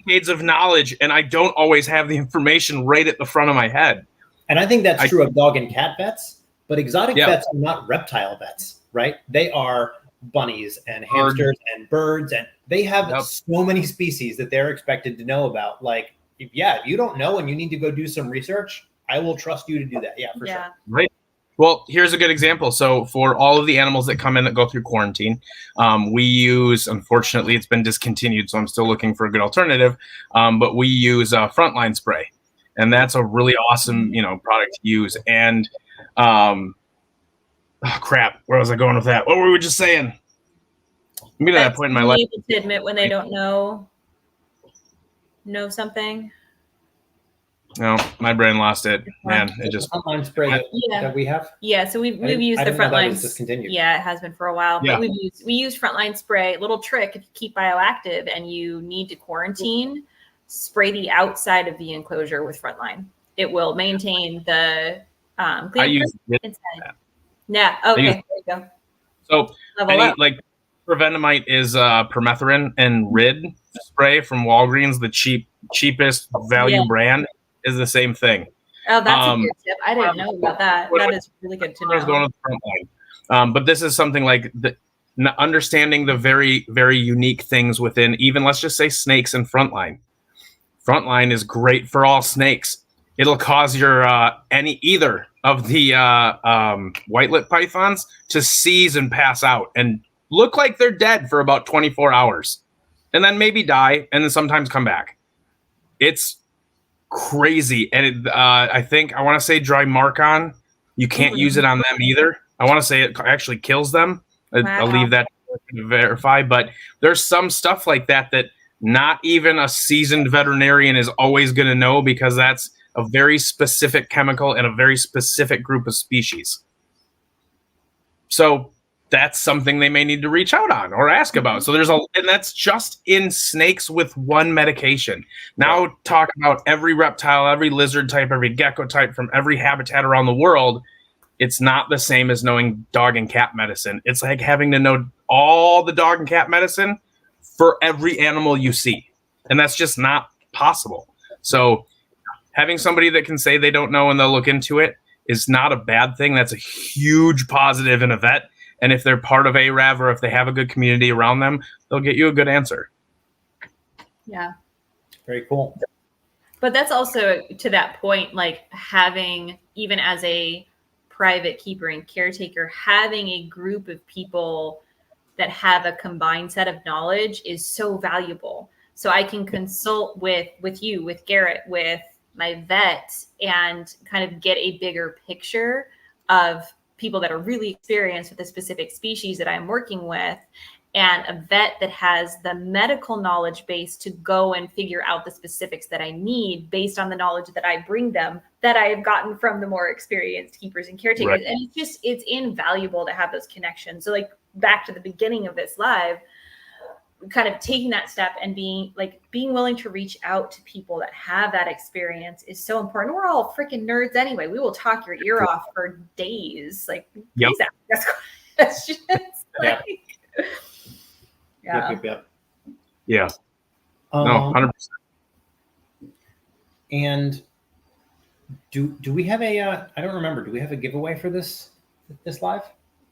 C: decades of knowledge, and I don't always have the information right at the front of my head.
B: And I think that's true of dog and cat vets, but exotic vets are not reptile vets, right? They are bunnies and hamsters and birds, and they have so many species that they're expected to know about. Like, if you don't know and you need to go do some research, I will trust you to do that. Yeah, for sure.
C: Right. Well, here's a good example. So for all of the animals that come in that go through quarantine, we use, unfortunately, it's been discontinued, so I'm still looking for a good alternative, but we use Frontline spray. And that's a really awesome, product to use. And, crap, where was I going with that? What were we just saying? Maybe at that point in my life.
A: People to admit when they don't know something.
C: No, my brain lost it. Man, it just
B: Frontline spray that we have.
A: Yeah, so we've used the Frontline.
B: Discontinued.
A: Yeah, it has been for a while. But we use Frontline spray. Little trick: if you keep bioactive and you need to quarantine, spray the outside of the enclosure with Frontline. It will maintain the
C: I use
A: inside. Yeah. Okay. There you go.
C: So Prevenamite is permethrin, and Rid spray from Walgreens, the cheapest value brand, is the same thing.
A: Oh, that's a good tip. I didn't know about that. That is really good to know.
C: I was going with Frontline. But this is something like understanding the very, very unique things within even, let's just say, snakes and Frontline. Frontline is great for all snakes. It'll cause your either of the white-lip pythons to seize and pass out and look like they're dead for about 24 hours, and then maybe die, and then sometimes come back. It's crazy, and I want to say dry mark-on. You can't use it on them either. I want to say it actually kills them. I'll leave that to verify, but there's some stuff like that not even a seasoned veterinarian is always going to know, because that's a very specific chemical in a very specific group of species. So that's something they may need to reach out on or ask about. So and that's just in snakes with one medication. Now talk about every reptile, every lizard type, every gecko type from every habitat around the world. It's not the same as knowing dog and cat medicine. It's like having to know all the dog and cat medicine for every animal you see. And that's just not possible. So having somebody that can say they don't know and they'll look into it is not a bad thing. That's a huge positive in a vet. And if they're part of ARAV or if they have a good community around them, they'll get you a good answer.
A: Yeah.
B: Very cool.
A: But that's also to that point, like having, even as a private keeper and caretaker, having a group of people that have a combined set of knowledge is so valuable. So I can consult with you, with Garrett, with my vet, and kind of get a bigger picture of people that are really experienced with a specific species that I'm working with, and a vet that has the medical knowledge base to go and figure out the specifics that I need based on the knowledge that I bring them, that I have gotten from the more experienced keepers and caretakers. Right. And it's invaluable to have those connections. So like back to the beginning of this live, kind of taking that step and being willing to reach out to people that have that experience is so important. We're all freaking nerds anyway. We will talk your ear off for days. Like, please ask us questions. Like,
C: Yeah.
B: No,
C: 100%.
B: And do we have a? I don't remember. Do we have a giveaway for this live?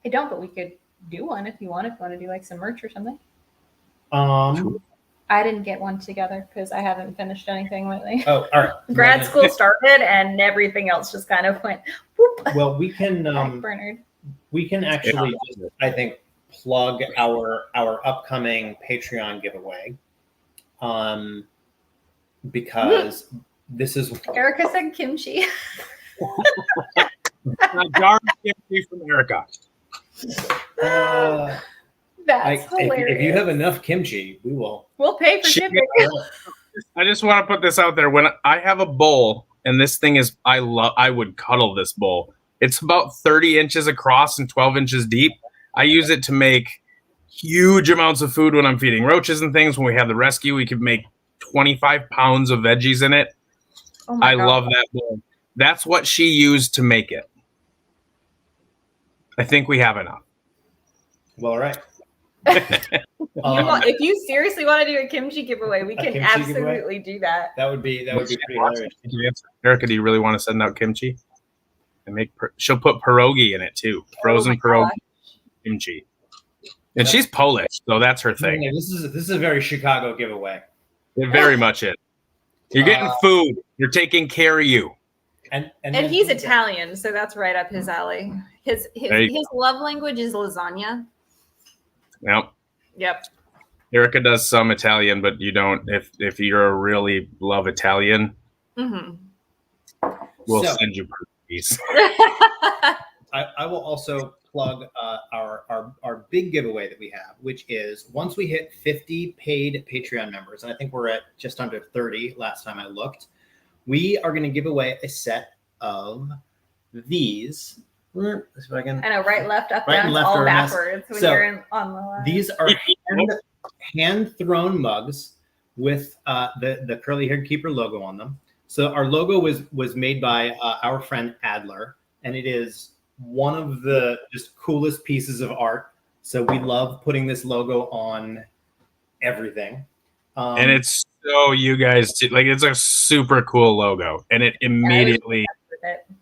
A: I don't, but we could do one if you want. If you want to do like some merch or something. I didn't get one together because I haven't finished anything lately.
B: Oh, all right.
A: Grad school started and everything else just kind of went whoop.
B: Well, we can
A: Bernard.
B: We can actually just, I think, plug our upcoming Patreon giveaway. Because this is
A: Erica said kimchi.
C: Jar of kimchi from Erica.
A: That's hilarious.
B: If you have enough kimchi, we'll
A: pay for shipping.
C: I just want to put this out there. When I have a bowl, and this thing is, I would cuddle this bowl. It's about 30 inches across and 12 inches deep. I use it to make huge amounts of food when I'm feeding roaches and things. When we have the rescue, we could make 25 pounds of veggies in it. Oh I love that bowl. That's what she used to make it. I think we have enough.
B: Well, all right.
A: If you seriously want to do a kimchi giveaway, we can absolutely do that.
B: That would be pretty hilarious.
C: Erica, do you really want to send out kimchi? And she'll put pierogi in it too. Frozen pierogi kimchi. And she's Polish, so that's her thing.
B: Yeah, this is a very Chicago giveaway.
C: It very much is. You're getting food. You're taking care of you.
A: And he's Italian, so that's right up his alley. His love language is lasagna. Yep.
C: Erica does some Italian, but you don't. If you're a really love Italian, we'll send you pierogies.
B: I will also plug our big giveaway that we have, which is once we hit 50 paid Patreon members, and I think we're at just under 30 last time I looked, we are going to give away a set of these. Let's see if I can.
A: I know, right, left, up, down, all backwards when you're on the line.
B: These are hand-thrown mugs with the curly-haired keeper logo on them. So our logo was made by our friend Adler, and it is one of the just coolest pieces of art. So we love putting this logo on everything.
C: And it's so you guys like, it's a super cool logo, and it immediately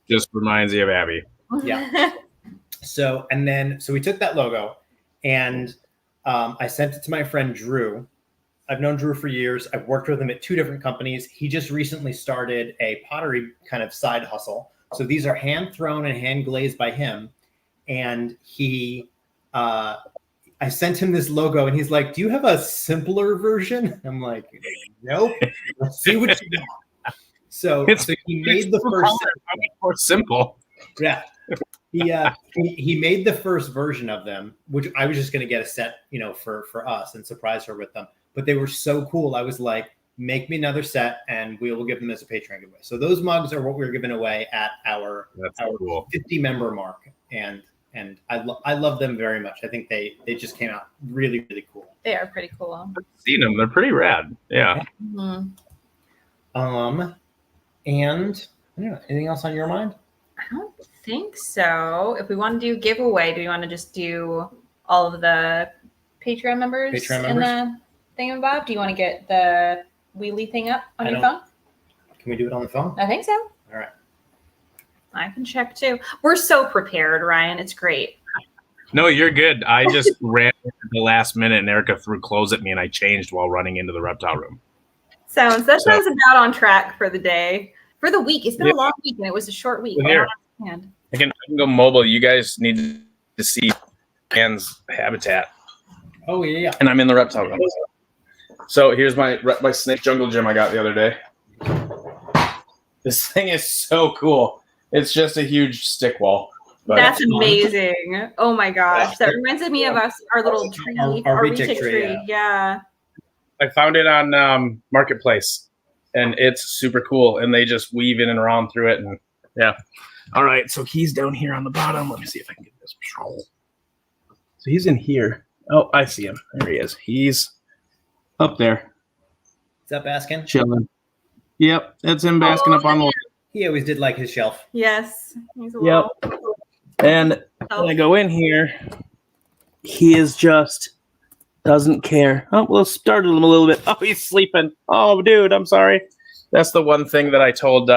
C: just reminds you of Abby.
B: Yeah. So we took that logo and I sent it to my friend Drew. I've known Drew for years. I've worked with him at 2 different companies. He just recently started a pottery kind of side hustle. So these are hand thrown and hand glazed by him. And I sent him this logo and he's like, "Do you have a simpler version?" I'm like, "Nope. Let's see what you got." So he made the first
C: more simple.
B: Yeah. He made the first version of them, which I was just going to get a set, for us and surprise her with them. But they were so cool. I was like, make me another set and we will give them as a Patreon giveaway. So those mugs are what we're giving away at our
C: cool.
B: 50 member mark. And I love them very much. I think they just came out really, really cool.
A: They are pretty cool.
C: I've seen them. They're pretty rad. Yeah.
A: Mm-hmm.
B: And I don't know, anything else on your mind?
A: I don't think so. If we want to do giveaway, do we want to just do all of the Patreon members in the thingamabob? Do you want to get the wheelie thing up on your phone?
B: Can we do it on the phone?
A: I think so.
B: All right.
A: I can check too. We're so prepared, Ryan. It's great.
C: No, you're good. I just ran at the last minute and Erica threw clothes at me and I changed while running into the reptile room.
A: Sounds about on track for the day. For the week. It's been a long week and it was a short week.
C: Well, here, I can go mobile. You guys need to see Anne's habitat.
B: Oh yeah.
C: And I'm in the reptile room. So here's my snake jungle gym I got the other day. This thing is so cool. It's just a huge stick wall.
A: That's amazing. Oh my gosh. That reminds me of our little tree, our retic tree. Yeah.
C: I found it on Marketplace and it's super cool. And they just weave in and around through it. And yeah. All right. So he's down here on the bottom. Let me see if I can get this. So he's in here. Oh, I see him. There he is. He's up there.
B: Is that basking?
C: Chilling. Yep. That's him basking up on the wall.
B: He always did like his shelf.
A: Yes. He's a little...
C: And when I go in here, he is just doesn't care. Oh, we'll startle him a little bit. Oh, he's sleeping. Oh, dude, I'm sorry. That's the one thing that I told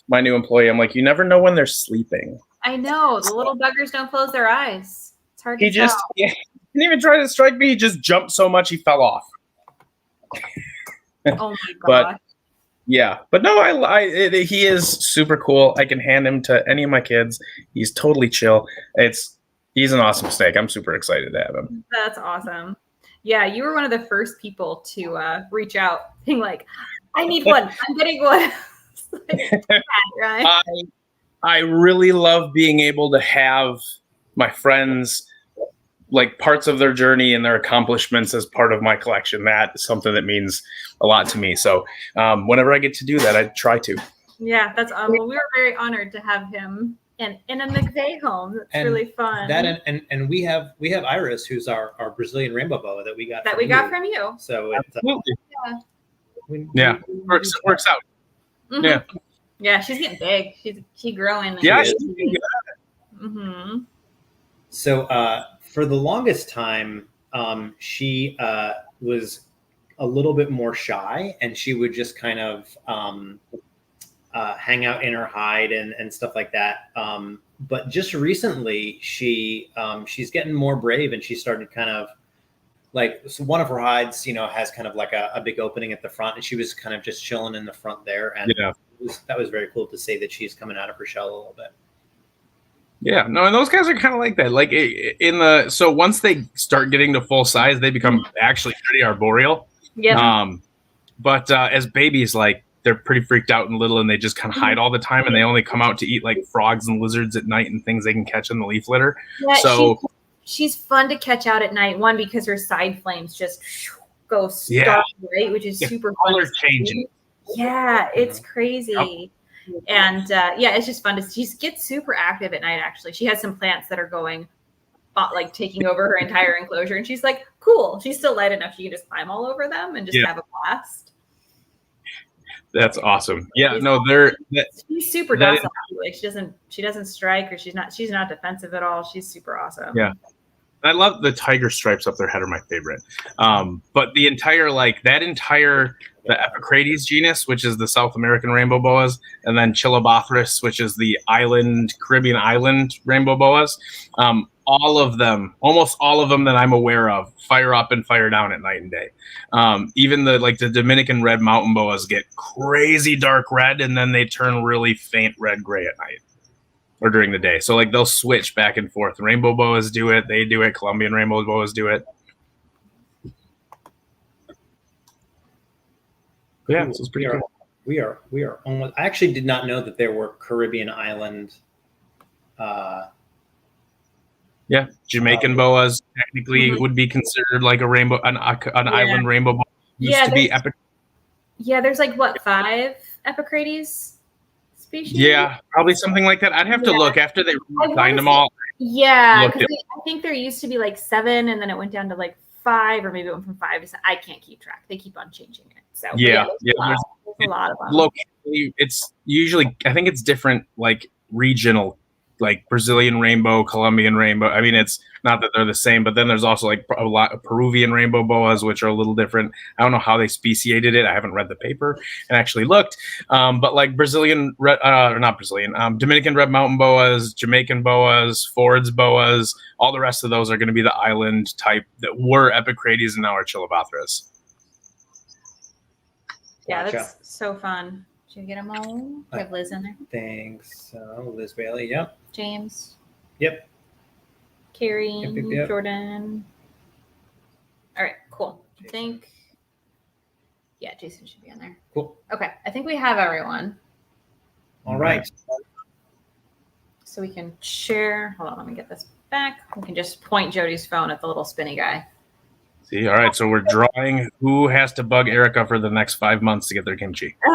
C: my new employee. I'm like, you never know when they're sleeping.
A: I know. The little buggers don't close their eyes. It's hard to
C: tell. He didn't even try to strike me. He just jumped so much he fell off.
A: Oh, my God.
C: But no, he is super cool. I can hand him to any of my kids. He's totally chill. He's an awesome snake. I'm super excited to have him.
A: That's awesome. Yeah, you were one of the first people to reach out, being like, I need one. I'm getting one. Right?
C: I really love being able to have my friends like parts of their journey and their accomplishments as part of my collection. That's something that means a lot to me. So whenever I get to do that, I try to.
A: Yeah, that's well, we were very honored to have him in a McVeigh home. That's really fun.
B: That and we have Iris, who's our Brazilian rainbow boa that we got
A: from you.
B: So
C: works out.
A: Mm-hmm. Yeah, she's getting big. She's growing.
C: Yeah.
A: Mm-hmm.
B: So for the longest time, she was a little bit more shy, and she would just kind of hang out in her hide and stuff like that. But just recently, she's getting more brave, and she started kind of like, so one of her hides, has kind of like a big opening at the front, and she was kind of just chilling in the front there. And that was very cool to see that she's coming out of her shell a little bit.
C: Yeah, no, and those guys are kind of like that. Like so once they start getting to full size, they become actually pretty arboreal.
A: Yeah.
C: But as babies, like they're pretty freaked out and little, and they just kind of hide all the time, and they only come out to eat like frogs and lizards at night and things they can catch in the leaf litter.
A: Yeah,
C: so
A: she's fun to catch out at night. One, because her side flames just go stark, right, which is super fun.
C: Color changing.
A: Yeah, it's crazy. Yep. And it's just fun she gets super active at night. Actually, she has some plants that are going like taking over her entire enclosure, and she's like, cool. She's still light enough she can just climb all over them and just have a blast.
C: That's awesome. Yeah,
A: she's super docile. Like she doesn't strike, or she's not defensive at all. She's super awesome.
C: Yeah. I love the tiger stripes up their head are my favorite. But the Epicrates genus, which is the South American rainbow boas, and then Chilobothris, which is the Caribbean island rainbow boas. Almost all of them that I'm aware of, fire up and fire down at night and day. Even the Dominican red mountain boas get crazy dark red, and then they turn really faint red gray at night or during the day. So like they'll switch back and forth. Rainbow boas do it. They do it. Colombian rainbow boas do it. Yeah, so it's pretty cool.
B: We are almost. I actually did not know that there were Caribbean island.
C: Jamaican boas technically would be considered like a rainbow, an island rainbow boa. Used to be epic.
A: Yeah, there's like 5 Epicrates species.
C: Yeah, probably something like that. I'd have to look after they find them all.
A: Yeah, because I think there used to be 7, and then it went down to 5, or maybe it went from 5 to 7. I can't keep track. They keep on changing it. So
C: there's
A: a lot of them.
C: Locally, it's usually, I think it's different, regional, like Brazilian rainbow, Colombian rainbow. I mean, it's not that they're the same, but then there's also a lot of Peruvian rainbow boas, which are a little different. I don't know how they speciated it. I haven't read the paper and actually looked. But Dominican red mountain boas, Jamaican boas, Ford's boas, all the rest of those are going to be the island type that were Epicrates and now are Chilobothris.
A: Yeah,
B: Gotcha.
A: that's so fun. Did you get them all? Do you have Liz in there?
B: Thanks. So, Liz Bailey. Yep.
A: James,
B: Yep.
A: Carrie,
B: Yep.
A: Jordan. All right, cool. I think, yeah, Jason should be in there.
B: Cool.
A: Okay, I think we have everyone.
B: All right.
A: So we can share. Hold on, let me get this back. We can just point Jody's phone at the little spinny guy.
C: See, all right. So we're drawing who has to bug Erica for the next 5 months to get their kimchi.
A: So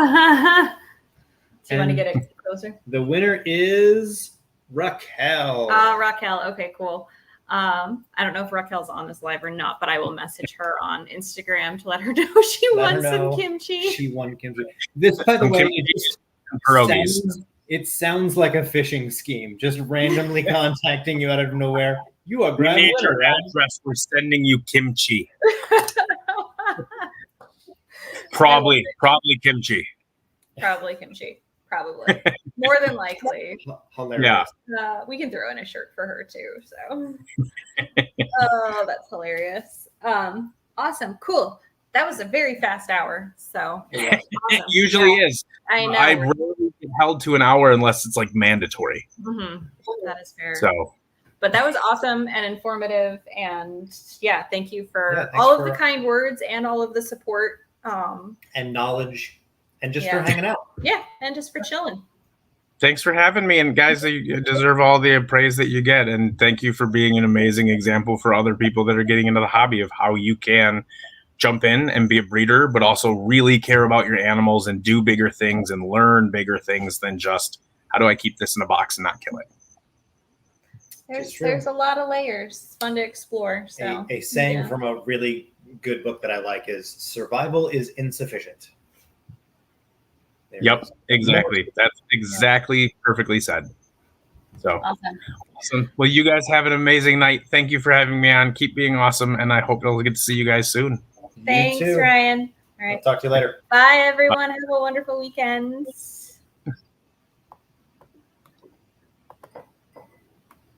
A: you want to
B: And-
A: get it closer?
B: The winner is Raquel.
A: Raquel. Okay, cool. I don't know if Raquel's on this live or not, but I will message her on Instagram to let her know she
B: Let her
A: won some
B: know
A: kimchi.
B: She won kimchi. This, by the
C: Some
B: way,
C: kimchi
B: it just
C: and pierogies.
B: it sounds like a phishing scheme, just randomly contacting you out of nowhere. You are
C: We
B: grand
C: need
B: winner,
C: your
B: man.
C: address. We're sending you kimchi. Probably kimchi.
A: Probably kimchi. Probably. More than likely.
B: Hilarious.
A: We can throw in a shirt for her too. So, oh, that's hilarious. Awesome, cool. That was a very fast hour. So
C: It
A: awesome.
C: usually is.
A: I know.
C: I rarely get held to an hour unless it's like mandatory.
A: That is fair.
C: So,
A: But that was awesome and informative, and yeah, thank you for
B: Yeah, thanks
A: all of
B: for-
A: the kind words and all of the support.
B: And knowledge, and just
A: Yeah.
B: for hanging out.
A: Yeah, and just for chilling.
C: thanks for having me. And guys, you deserve all the praise that you get. And thank you for being an amazing example for other people that are getting into the hobby of how you can jump in and be a breeder, but also really care about your animals and do bigger things and learn bigger things than just how do I keep this in a box and not kill it.
A: There's a lot of layers. It's fun to explore. So
B: A saying
A: yeah.
B: from a really good book that I like is survival is insufficient. There it
C: Yep,
B: is.
C: exactly. That's exactly perfectly said. So
A: Awesome.
C: Well, you guys have an amazing night. Thank you for having me on. Keep being awesome. And I hope I'll get to see you guys soon.
B: You
A: Thanks,
B: too.
A: Ryan. All
B: I'll
A: right.
B: talk to you later.
A: Bye, everyone. Have a wonderful weekend.